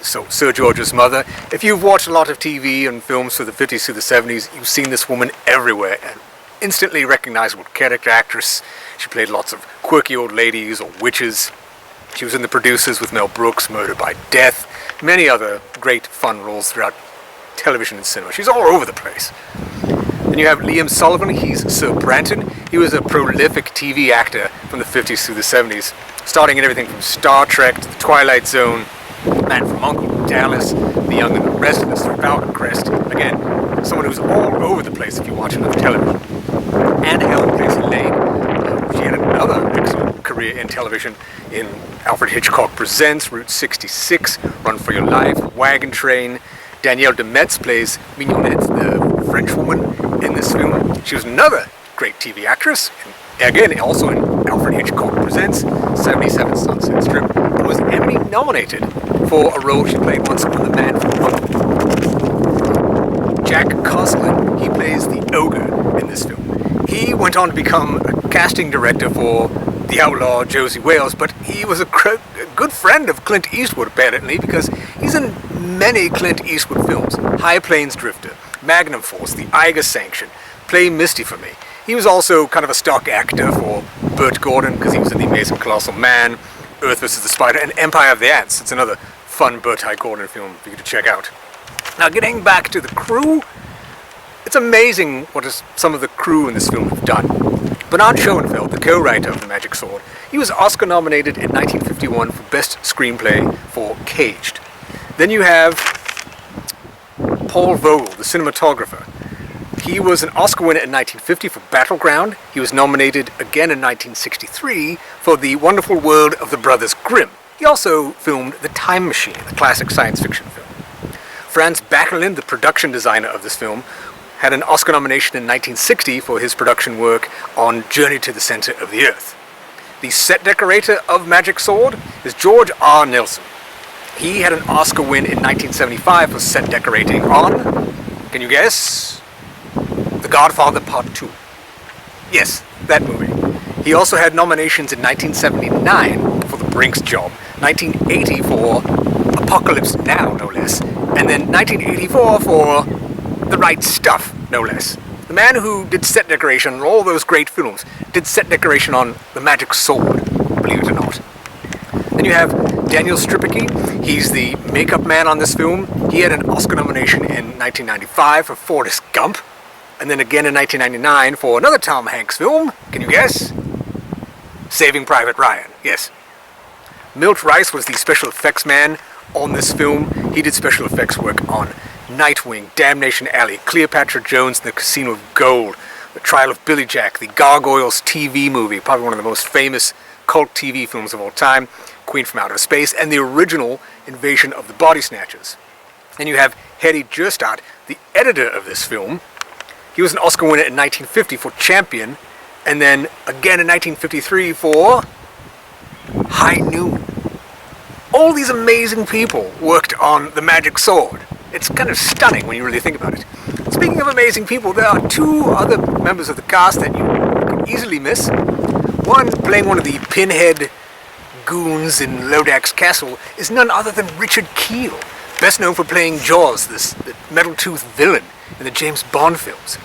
so Sir George's mother. If you've watched a lot of TV and films from the 50s through the 70s, you've seen this woman everywhere, and instantly recognizable character actress. She played lots of quirky old ladies or witches. She was in The Producers with Mel Brooks, Murder by Death, many other great fun roles throughout television and cinema. She's all over the place. Then you have Liam Sullivan. He's Sir Branton. He was a prolific TV actor from the 50s through the 70s, starting in everything from Star Trek to The Twilight Zone, Man from U.N.C.L.E., Dallas, The Young and the Restless, Falcon Crest. Again, someone who's all over the place if you watch enough television. Anne Helen plays Elaine. She had another excellent career in television in Alfred Hitchcock Presents, Route 66, Run for Your Life, Wagon Train. Danielle de Metz plays Mignonette, the French woman in this film. She was another great TV actress, and again, also in Alfred Hitchcock Presents, 77 Sunset Strip, and was Emmy nominated for a role she played once upon the Man from U.N.C.L.E. Jack Coslin, he plays the ogre in this film. He went on to become a casting director for the outlaw Josie Wales, but he was a good friend of Clint Eastwood, apparently, because he's in many Clint Eastwood films. High Plains Drifter, Magnum Force, The Eiger Sanction, Play Misty for Me. He was also kind of a stock actor for Bert Gordon, because he was in The Amazing Colossal Man, Earth vs. the Spider, and Empire of the Ants. It's another fun Bert I. Gordon film for you to check out. Now, getting back to the crew, it's amazing what some of the crew in this film have done. Bernard Schoenfeld, the co-writer of The Magic Sword, he was Oscar nominated in 1951 for Best Screenplay for Caged. Then you have Paul Vogel, the cinematographer. He was an Oscar winner in 1950 for Battleground. He was nominated again in 1963 for The Wonderful World of the Brothers Grimm. He also filmed The Time Machine, the classic science fiction film. Franz Backerlin, the production designer of this film, had an Oscar nomination in 1960 for his production work on Journey to the Center of the Earth. The set decorator of Magic Sword is George R. Nelson. He had an Oscar win in 1975 for set decorating on, can you guess? The Godfather Part 2. Yes, that movie. He also had nominations in 1979 for The Brink's Job, 1980 for Apocalypse Now, no less, and then 1984 for The Right Stuff, no less. The man who did set decoration on all those great films did set decoration on The Magic Sword, believe it or not. Then you have Daniel Stripicki. He's the makeup man on this film. He had an Oscar nomination in 1995 for Forrest Gump, and then again in 1999 for another Tom Hanks film. Can you guess? Saving Private Ryan, yes. Milt Rice was the special effects man on this film. He did special effects work on Nightwing, Damnation Alley, Cleopatra Jones and the Casino of Gold, The Trial of Billy Jack, the Gargoyles TV movie, probably one of the most famous cult TV films of all time, Queen from Outer Space, and the original Invasion of the Body Snatchers. Then you have Hedy Gerstadt, the editor of this film. He was an Oscar winner in 1950 for Champion, and then again in 1953 for High Noon. All these amazing people worked on The Magic Sword. It's kind of stunning when you really think about it. Speaking of amazing people, there are two other members of the cast that you can easily miss. One, playing one of the pinhead goons in Lodak's castle, is none other than Richard Keel, best known for playing Jaws, the metal-toothed villain in the James Bond films.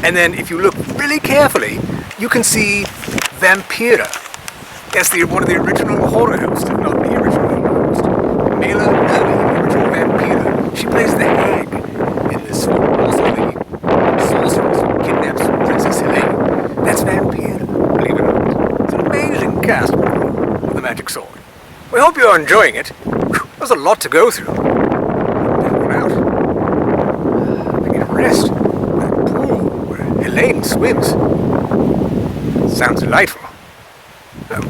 And then, if you look really carefully, you can see Vampira. Yes, one of the original horror hosts, if not the original horror host. Mela Nervi, the original Vampira. She plays the hag in this film. Also the sorceress who kidnaps Princess Helene. That's Vampira, believe it or not. It's an amazing cast of The Magic Sword. We hope you're enjoying it. There's a lot to go through. Get out. I get a rest. That pool where Helene swims. Sounds delightful.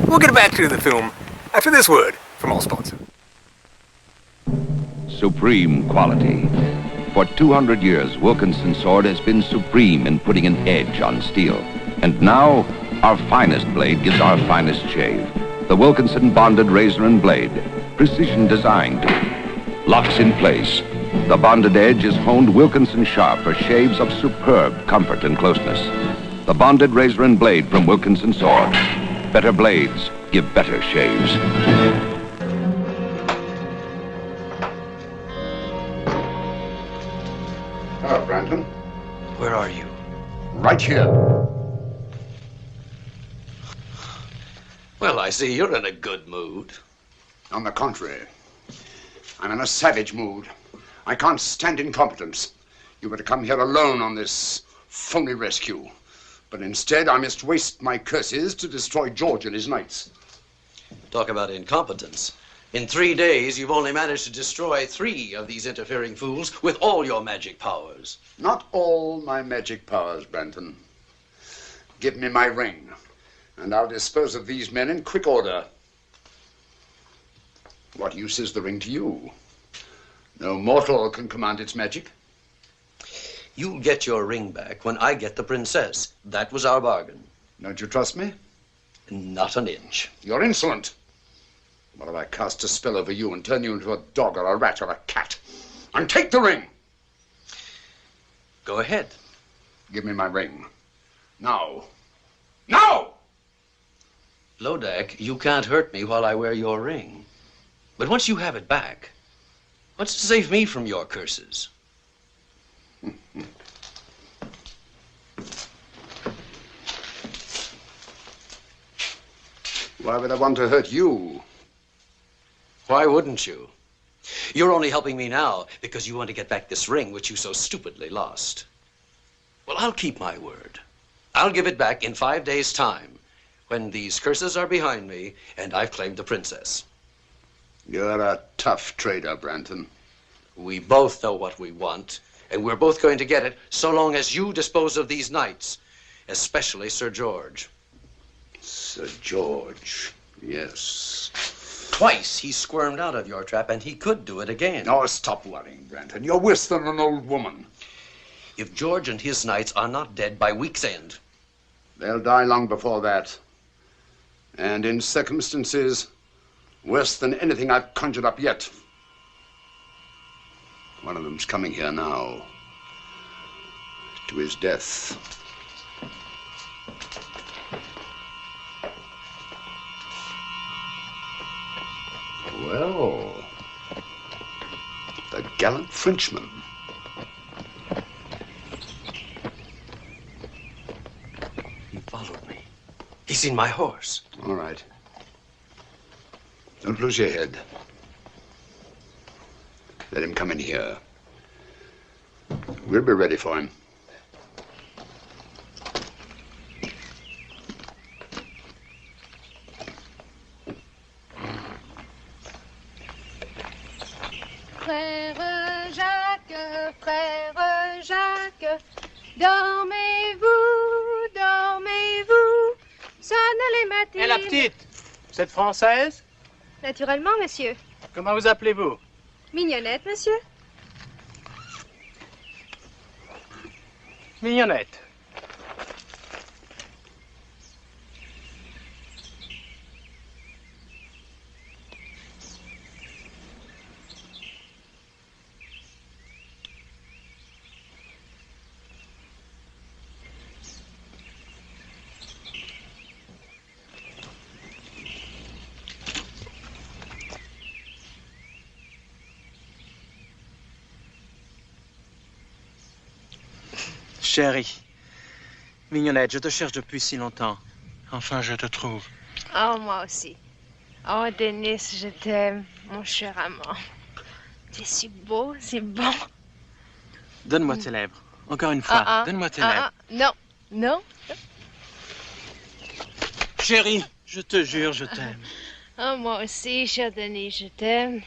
We'll get back to the film after this word from our sponsor. Supreme quality. For 200 years, Wilkinson Sword has been supreme in putting an edge on steel. And now, our finest blade gives our finest shave. The Wilkinson Bonded Razor and Blade. Precision designed. Locks in place. The bonded edge is honed Wilkinson sharp for shaves of superb comfort and closeness. The Bonded Razor and Blade from Wilkinson Sword. Better blades give better shaves. Hello, Brandon. Where are you? Right here. Well, I see you're in a good mood. On the contrary, I'm in a savage mood. I can't stand incompetence. You were to come here alone on this phony rescue. But instead, I must waste my curses to destroy George and his knights. Talk about incompetence. In 3 days, you've only managed to destroy 3 of these interfering fools with all your magic powers. Not all my magic powers, Branton. Give me my ring, and I'll dispose of these men in quick order. What use is the ring to you? No mortal can command its magic. You'll get your ring back when I get the princess. That was our bargain. Don't you trust me? Not an inch. You're insolent. What if I cast a spell over you and turn you into a dog or a rat or a cat? And take the ring! Go ahead. Give me my ring. Now. Now! Lodak, you can't hurt me while I wear your ring. But once you have it back, what's to save me from your curses? Why would I want to hurt you? Why wouldn't you? You're only helping me now because you want to get back this ring which you so stupidly lost. Well, I'll keep my word. I'll give it back in 5 days' time when these curses are behind me and I've claimed the princess. You're a tough trader, Branton. We both know what we want, and we're both going to get it so long as you dispose of these knights, especially Sir George. Sir George, yes. Twice he squirmed out of your trap, and he could do it again. Now stop worrying, Branton. You're worse than an old woman. If George and his knights are not dead by week's end, they'll die long before that. And in circumstances worse than anything I've conjured up yet. One of them's coming here now to his death. Well, the gallant Frenchman. he followed me. He's seen my horse. All right. Don't lose your head. Let him come in here. We'll be ready for him. Frère Jacques, dormez-vous, dormez-vous, sonne les matines. Et la petite, vous êtes française? Naturellement, monsieur. Comment vous appelez-vous? Mignonnette, monsieur. Mignonnette. Chérie, Mignonnette, je te cherche depuis si longtemps. Enfin, je te trouve. Oh, moi aussi. Oh, Denis, je t'aime, mon cher amant. Tu es si beau, si bon. Donne-moi tes lèvres. Encore une fois, donne-moi tes lèvres. Non, non. Chérie, je te jure, je t'aime. Oh, moi aussi, cher Denis, je t'aime.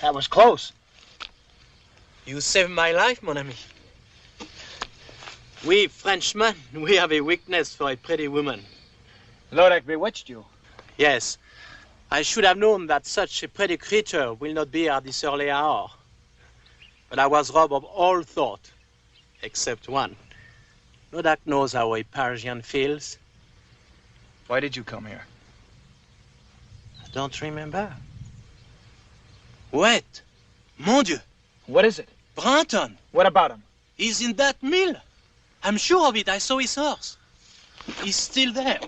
That was close. You saved my life, mon ami. We Frenchmen, we have a weakness for a pretty woman. Lodak bewitched you. Yes. I should have known that such a pretty creature will not be at this early hour. But I was robbed of all thought, except one. Lodak knows how a Parisian feels. Why did you come here? I don't remember. Wait! Mon Dieu! What is it? Branton! What about him? He's in that mill. I'm sure of it. I saw his horse. He's still there.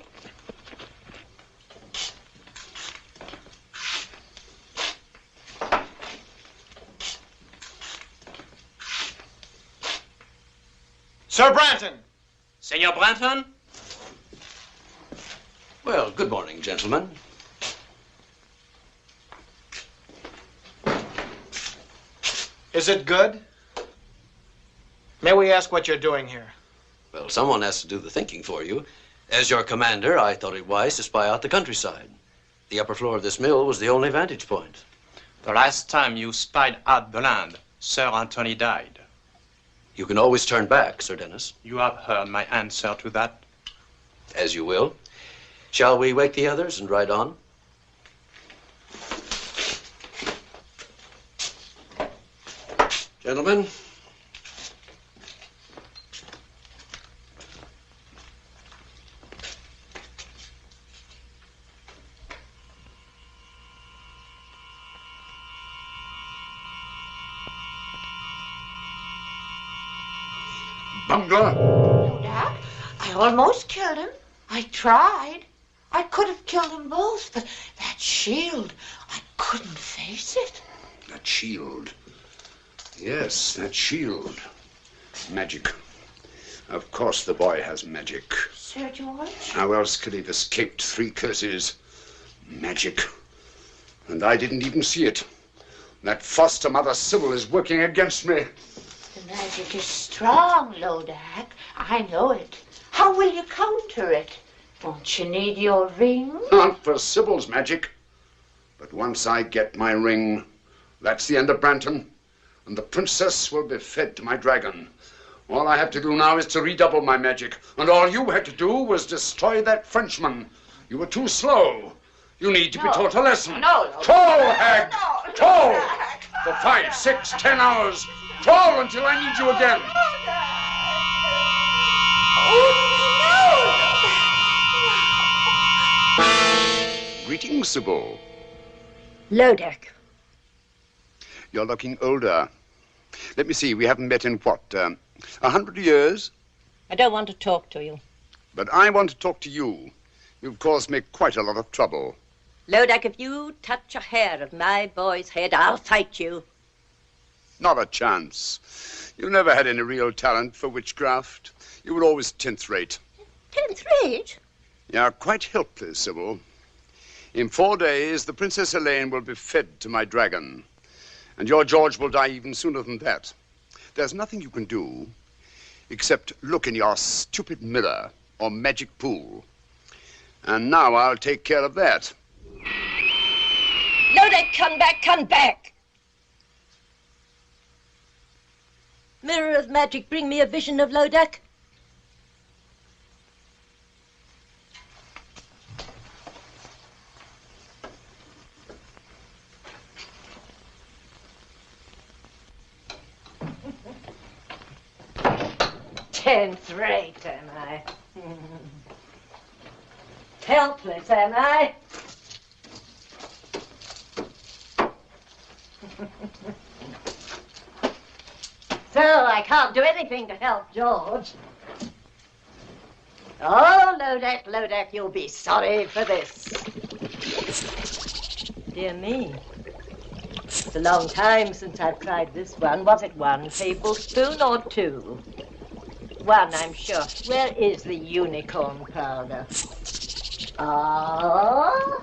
Sir Branton! Senor Branton? Well, good morning, gentlemen. Is it good? May we ask what you're doing here? Well, someone has to do the thinking for you. As your commander, I thought it wise to spy out the countryside. The upper floor of this mill was the only vantage point. The last time you spied out the land, Sir Anthony died. You can always turn back, Sir Dennis. You have heard my answer to that. As you will. Shall we wake the others and ride on? Gentlemen. Bungler! Lodak, I almost killed him. I tried. I could have killed them both, but that shield, I couldn't face it. That shield. Yes, that shield. Magic. Of course the boy has magic. Sir George? How else could he have escaped 3 curses? Magic. And I didn't even see it. That foster mother Sybil is working against me. The magic is strong, Lodak. I know it. How will you counter it? Won't you need your ring? Not for Sybil's magic. But once I get my ring, that's the end of Branton. And the princess will be fed to my dragon. All I have to do now is to redouble my magic. And all you had to do was destroy that Frenchman. You were too slow. You need to be taught a lesson. No. Toll, hag! Toll! For 5, 6, 10 hours. Toll until I need you again. Greetings, Sybil. Lodak. You're looking older. Let me see, we haven't met in what, 100 years? I don't want to talk to you. But I want to talk to you. You've caused me quite a lot of trouble. Lodak, if you touch a hair of my boy's head, I'll fight you. Not a chance. You never had any real talent for witchcraft. You were always 10th rate. 10th rate? You're quite helpless, Sybil. In 4 days, the Princess Helene will be fed to my dragon. And your George will die even sooner than that. There's nothing you can do except look in your stupid mirror or magic pool. And now I'll take care of that. Lodak, come back, come back! Mirror of magic, bring me a vision of Lodak. Tenth rate, am I? Helpless, am I? So I can't do anything to help George. Oh, Lodak, Lodak, you'll be sorry for this. Dear me. It's a long time since I've tried this one. Was it 1 tablespoon or 2? 1, I'm sure. Where is the unicorn powder? Ah.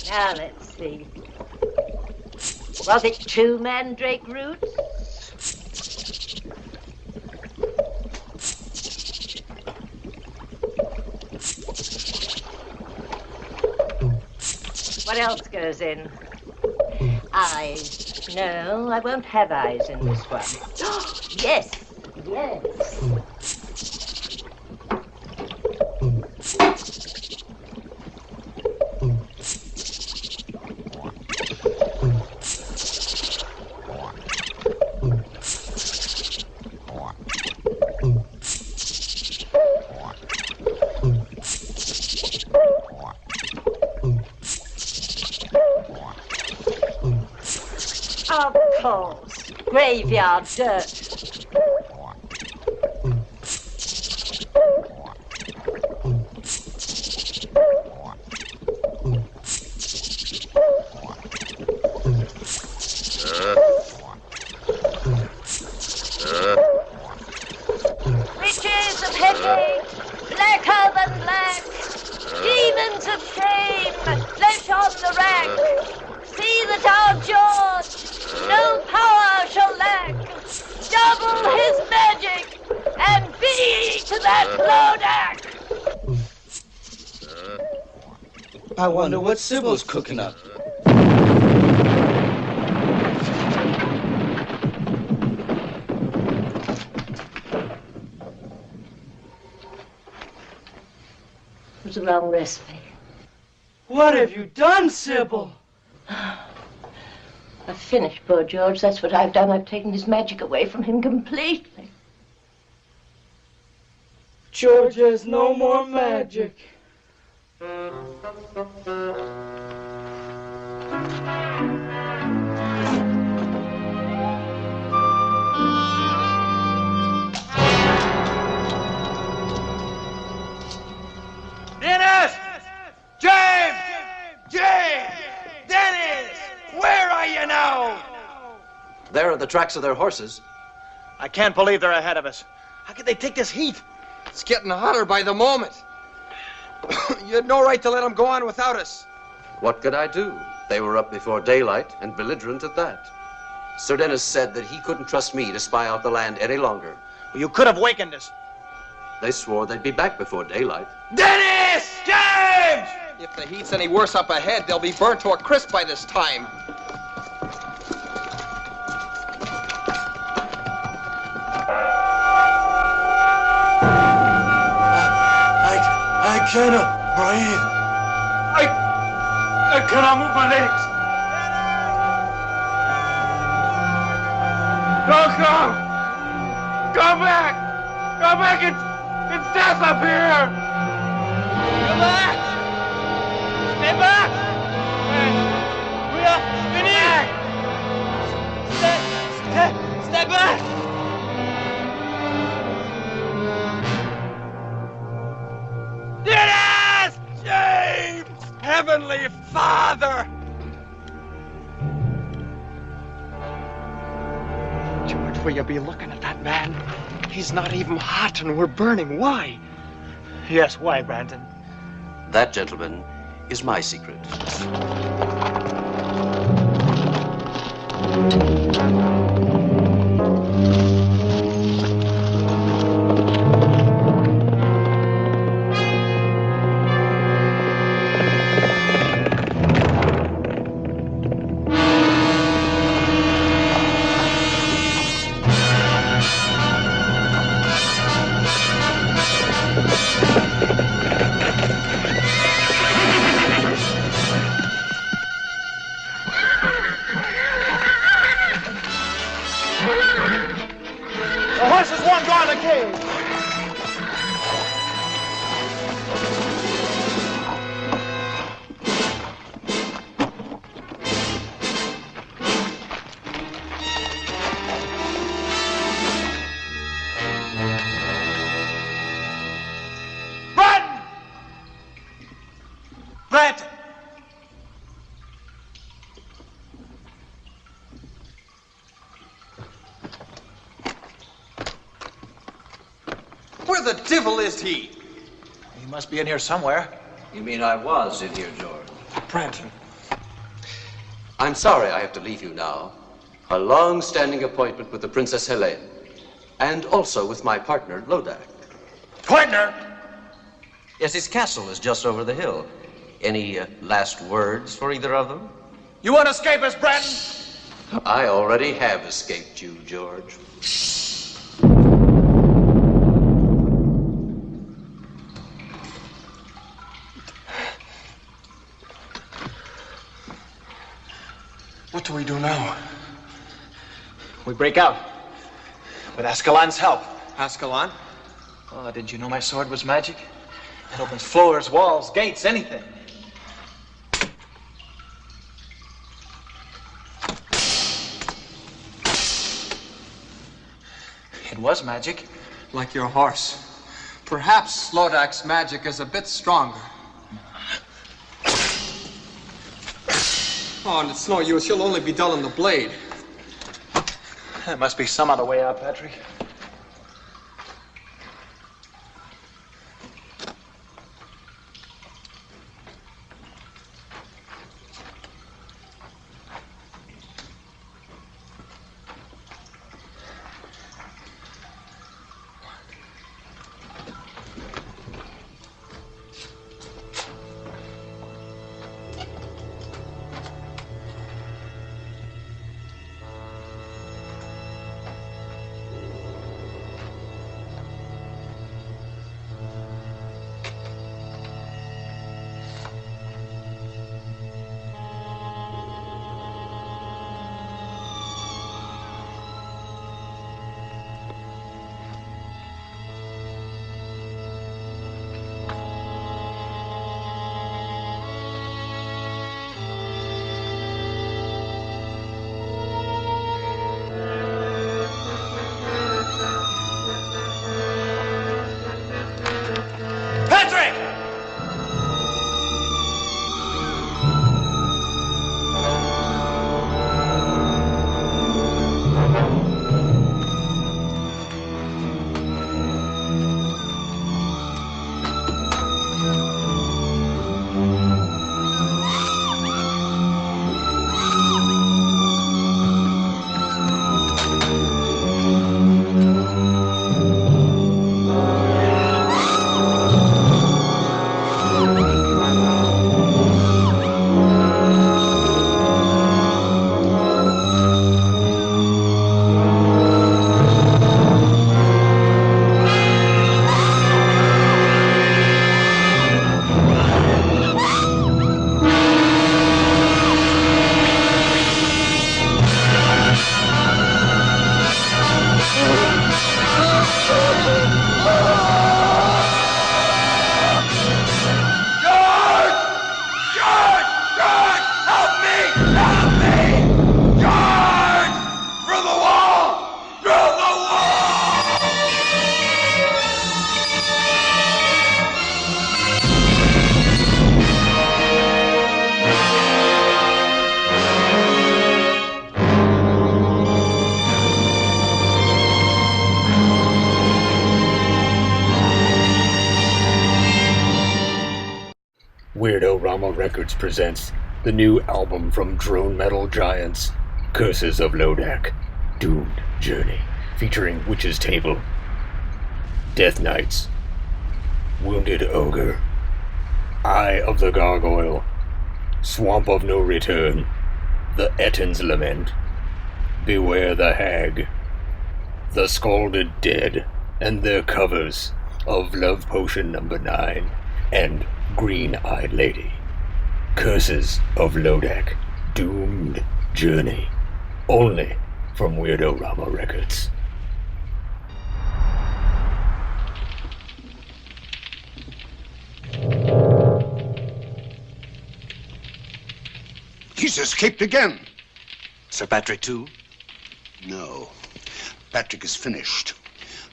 Now, let's see. Was it 2 mandrake roots? What else goes in? Eyes. No, I won't have eyes in this one. Yes, yes. Of course. Graveyard dirt. Riches of headache, blacker than black. Demons of shame, flesh on the rack. See that our George no power shall lack. Double his magic and be to that Lodak. I wonder what Sybil's cooking up. It was the wrong recipe. What have you done, Sybil? I've finished poor George. That's what I've done. I've taken his magic away from him completely. George has no more magic. Dennis! James! James! Dennis! Where are you now? There are the tracks of their horses. I can't believe they're ahead of us. How could they take this heat? It's getting hotter by the moment. You had no right to let them go on without us. What could I do? They were up before daylight and belligerent at that. Sir Dennis said that he couldn't trust me to spy out the land any longer. Well, you could have wakened us. They swore they'd be back before daylight. Dennis! James! If the heat's any worse up ahead, they'll be burnt to a crisp by this time. I cannot breathe. I cannot move my legs. Don't come! Come back! Come back! It's death up here! Come back! Stay back! We are finished! Stay back! Dennis! James! Heavenly Father! George, will you be looking at that man? He's not even hot and we're burning. Why? Yes, why, Brandon? That, gentlemen, is my secret. The horses won't go in the cave. Brett! Where the devil is he? He must be in here somewhere. You mean I was in here, George? Brandon. I'm sorry I have to leave you now. A long-standing appointment with the Princess Helene. And also with my partner, Lodak. Partner? Yes, his castle is just over the hill. Any last words for either of them? You want to escape us, Brandon? I already have escaped you, George. What do we do now? We break out. With Ascalon's help. Ascalon? Oh, did you know my sword was magic? It opens floors, walls, gates, anything. It was magic. Like your horse. Perhaps Lodak's magic is a bit stronger. Oh, and it's no use. You'll only be dulling the blade. There must be some other way out, Patrick. Weird-O-Rama Records presents the new album from drone metal giants, Curses of Lodak, Doomed Journey, featuring Witch's Table, Death Knights, Wounded Ogre, Eye of the Gargoyle, Swamp of No Return, The Ettin's Lament, Beware the Hag, The Scalded Dead, and their covers of Love Potion No. 9 and Green-Eyed Lady. Curses of Lodak, Doomed Journey, only from Weird-O-Rama Records. He's escaped again. Sir Patrick, too? No. Patrick is finished.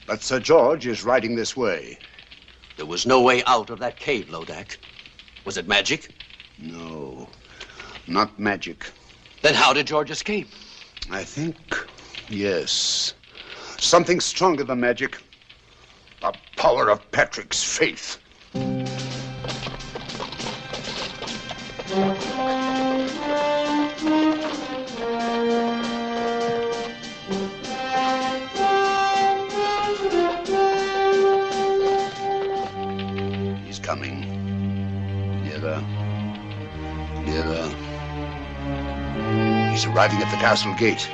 But Sir George is riding this way. There was no way out of that cave, Lodak. Was it magic? No, not magic. Then how did George escape? I think, yes. Something stronger than magic. The power of Patrick's faith. He's coming. Nearer. Nearer. He's arriving at the castle gate.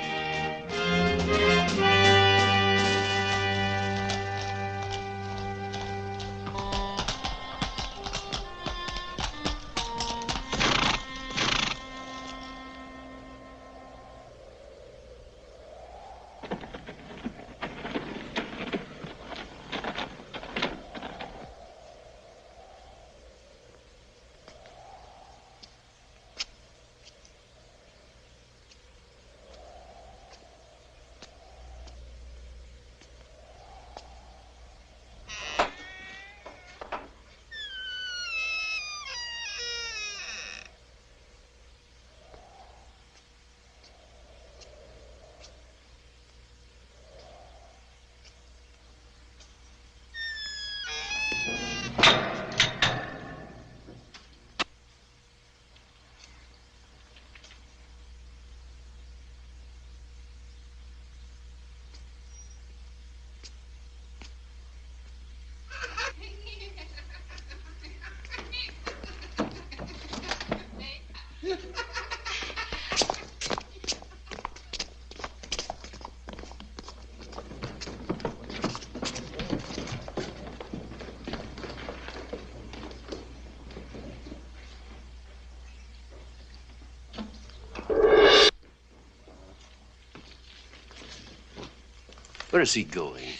Where is he going?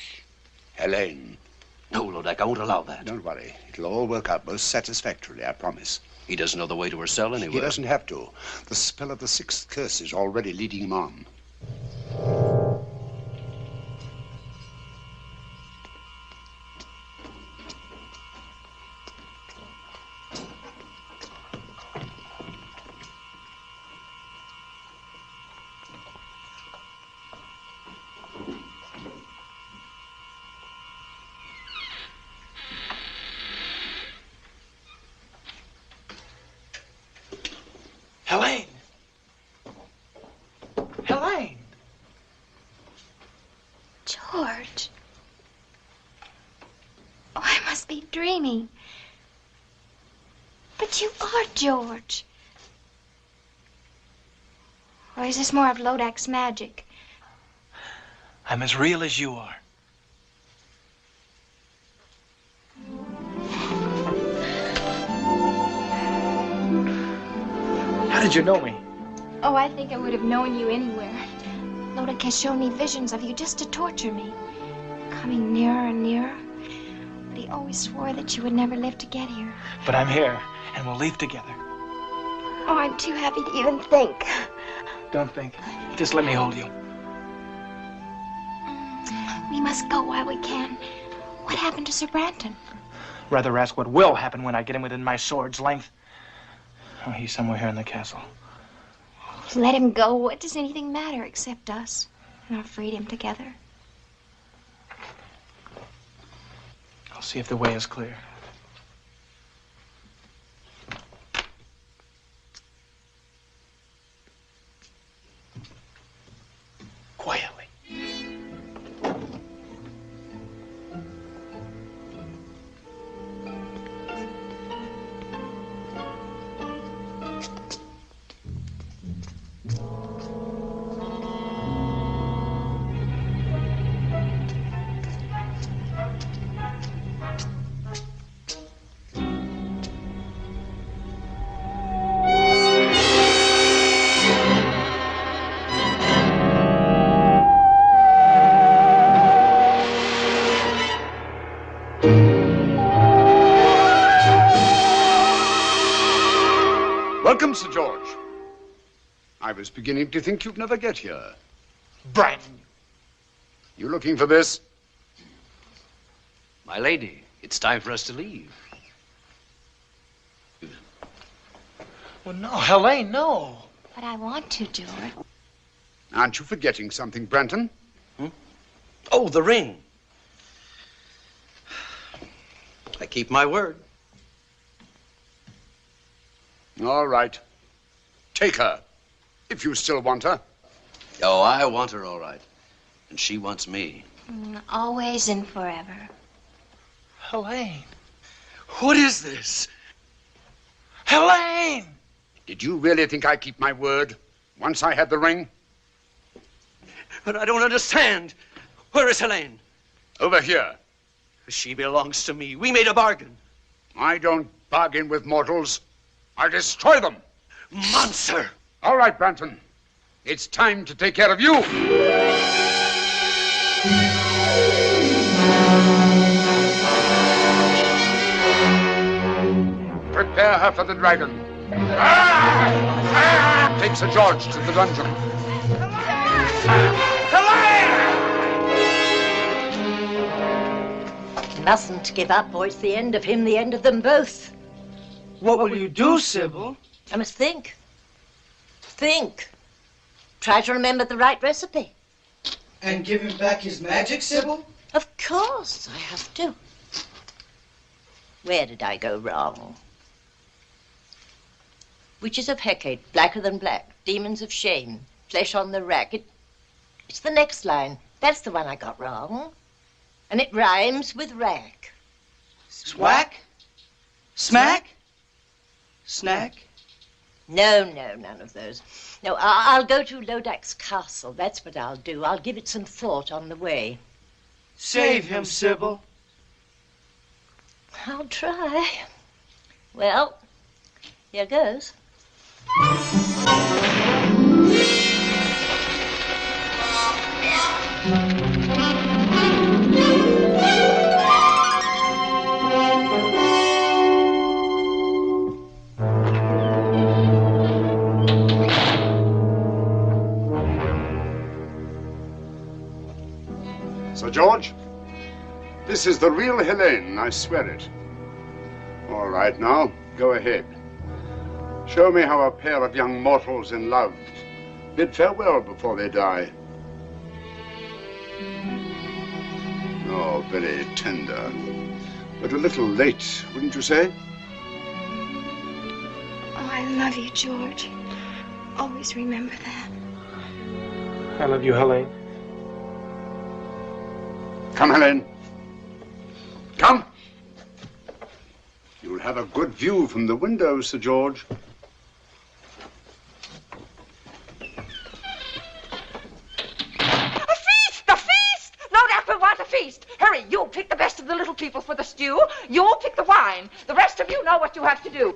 Helene. No, Lodak, I won't allow that. Don't worry. It'll all work out most satisfactorily, I promise. He doesn't know the way to her cell anyway. He doesn't have to. The spell of the sixth curse is already leading him on. Helene! Helene! George. Oh, I must be dreaming. But you are George. Or is this more of Lodak's magic? I'm as real as you are. How did you know me? Oh, I think I would have known you anywhere. Lodak has shown me visions of you just to torture me. Coming nearer and nearer. But he always swore that you would never live to get here. But I'm here, and we'll leave together. Oh, I'm too happy to even think. Don't think. Just let me hold you. We must go while we can. What happened to Sir Branton? Rather ask what will happen when I get him within my sword's length. Oh, he's somewhere here in the castle. Let him go. What does anything matter except us and our freedom together? I'll see if the way is clear. Welcome, Sir George. I was beginning to think you'd never get here. Brandon. You looking for this? My lady, it's time for us to leave. Well, no, Helene, no. But I want to, George. Aren't you forgetting something, Branton? Oh, the ring. I keep my word. All right. Take her, if you still want her. Oh, I want her all right. And she wants me. Always and forever. Helene, what is this? Helene! Did you really think I keep my word once I had the ring? But I don't understand. Where is Helene? Over here. She belongs to me. We made a bargain. I don't bargain with mortals. I destroy them. Monster! All right, Branton. It's time to take care of you. Prepare her for the dragon. Take Sir George to the dungeon. Mustn't give up, or it's the end of him, the end of them both. What will you do, Sybil? I must think. Think. Try to remember the right recipe. And give him back his magic, Sybil? Of course, I have to. Where did I go wrong? Witches of Hecate, blacker than black. Demons of shame, flesh on the rack. It's the next line. That's the one I got wrong. And it rhymes with rack. Swack? Smack? Snack? No, none of those. No, I'll go to Lodak's castle. That's what I'll do. I'll give it some thought on the way. Save him, Sybil. I'll try. Well, here goes. Sir George, this is the real Helene, I swear it. All right, now, go ahead. Show me how a pair of young mortals in love bid farewell before they die. Oh, very tender. But a little late, wouldn't you say? Oh, I love you, George. Always remember that. I love you, Helene. Come, Helene. Come. You'll have a good view from the window, Sir George. The feast! Lodak will want a feast. Hurry, you pick the best of the little people for the stew. You'll pick the wine. The rest of you know what you have to do.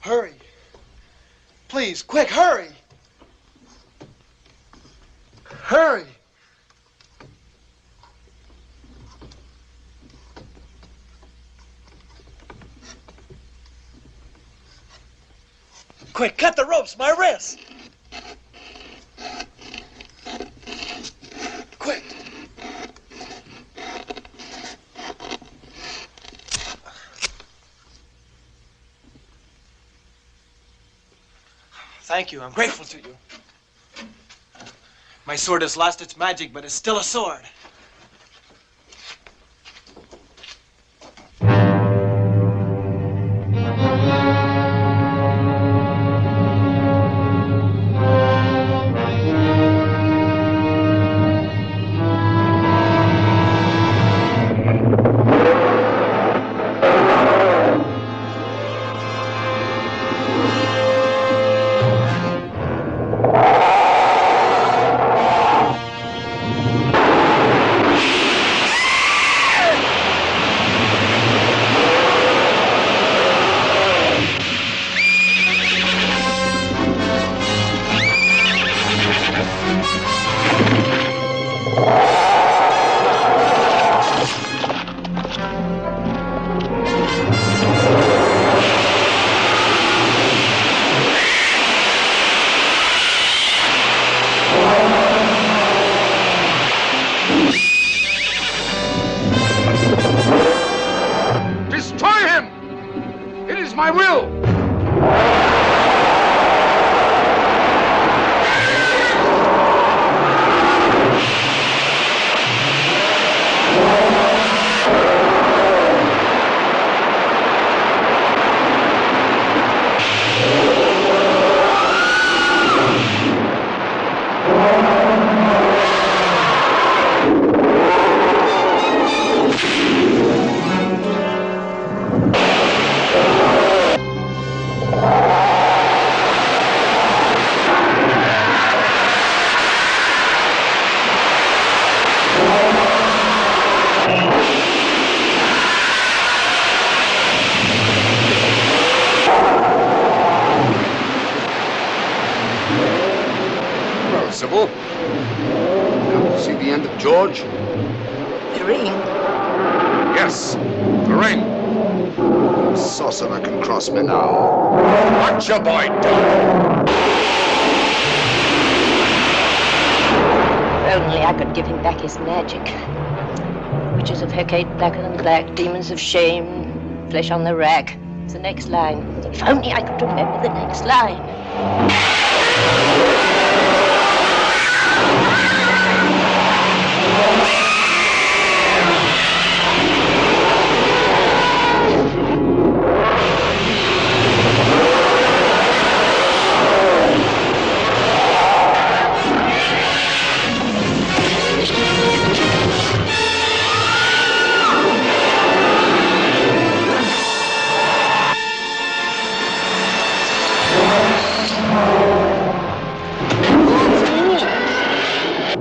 Hurry. Please, quick, hurry. Hurry. Quick, cut the ropes, my wrist. Quick. Thank you. I'm grateful to you. My sword has lost its magic, but it's still a sword. George? The ring. Yes, the ring. No sorcerer can cross me now. What's your boy doing? If only I could give him back his magic. Witches of Hecate, blacker than black, demons of shame, flesh on the rack. It's the next line. If only I could remember the next line.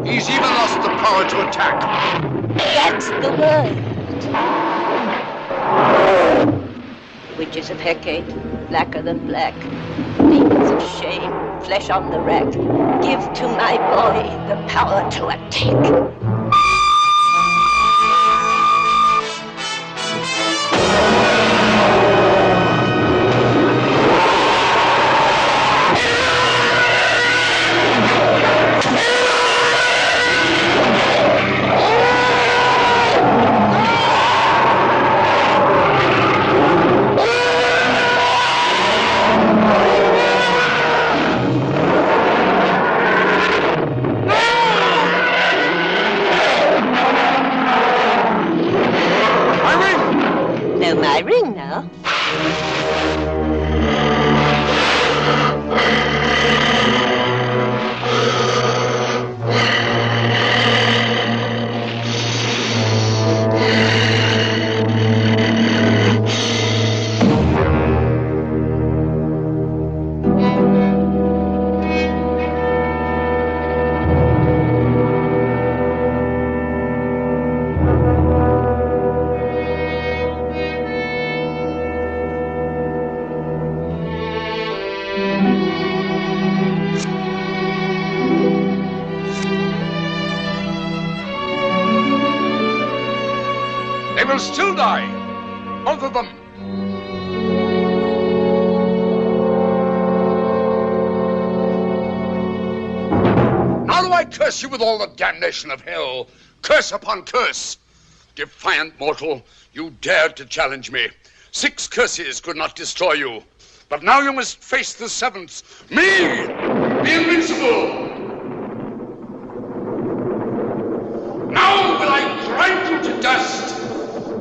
He's even lost the power to attack. That's the word. Witches of Hecate, blacker than black, demons of shame, flesh on the rack. Give to my boy the power to attack. My ring now. shall still die. Both of them. Now do I curse you with all the damnation of hell. Curse upon curse. Defiant mortal, you dared to challenge me. 6 curses could not destroy you. But now you must face the 7th. Me, the invincible. Now will I grind you to dust.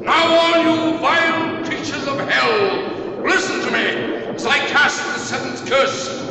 Now all you vile creatures of hell, listen to me as I cast the 7th curse.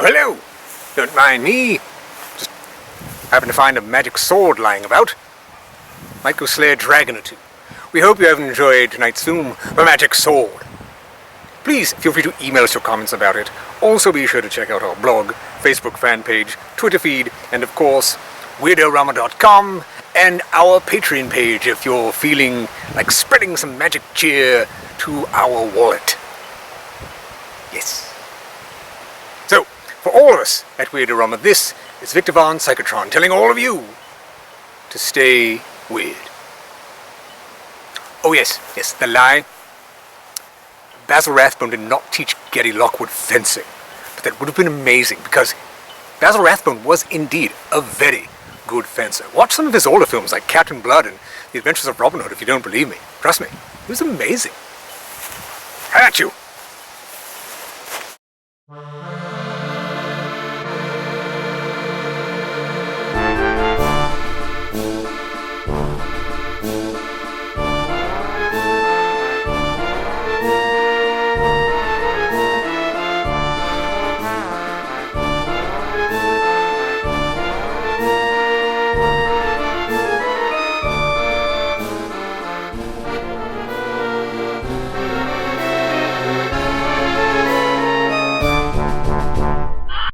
Hello! Don't mind me. Just happened to find a magic sword lying about. Might go slay a dragon or two. We hope you have enjoyed tonight's film, The Magic Sword. Please feel free to email us your comments about it. Also be sure to check out our blog, Facebook fan page, Twitter feed, and of course, Weird-O-Rama.com and our Patreon page if you're feeling like spreading some magic cheer to our wallet. Yes. So, for all of us at Weird-O-Rama, this is Victor Von Psychotron telling all of you to stay weird. Oh yes, the lie. Basil Rathbone did not teach Getty Lockwood fencing, but that would have been amazing because Basil Rathbone was indeed a very good fencer. Watch some of his older films like Captain Blood and The Adventures of Robin Hood if you don't believe me. Trust me, he was amazing. At you!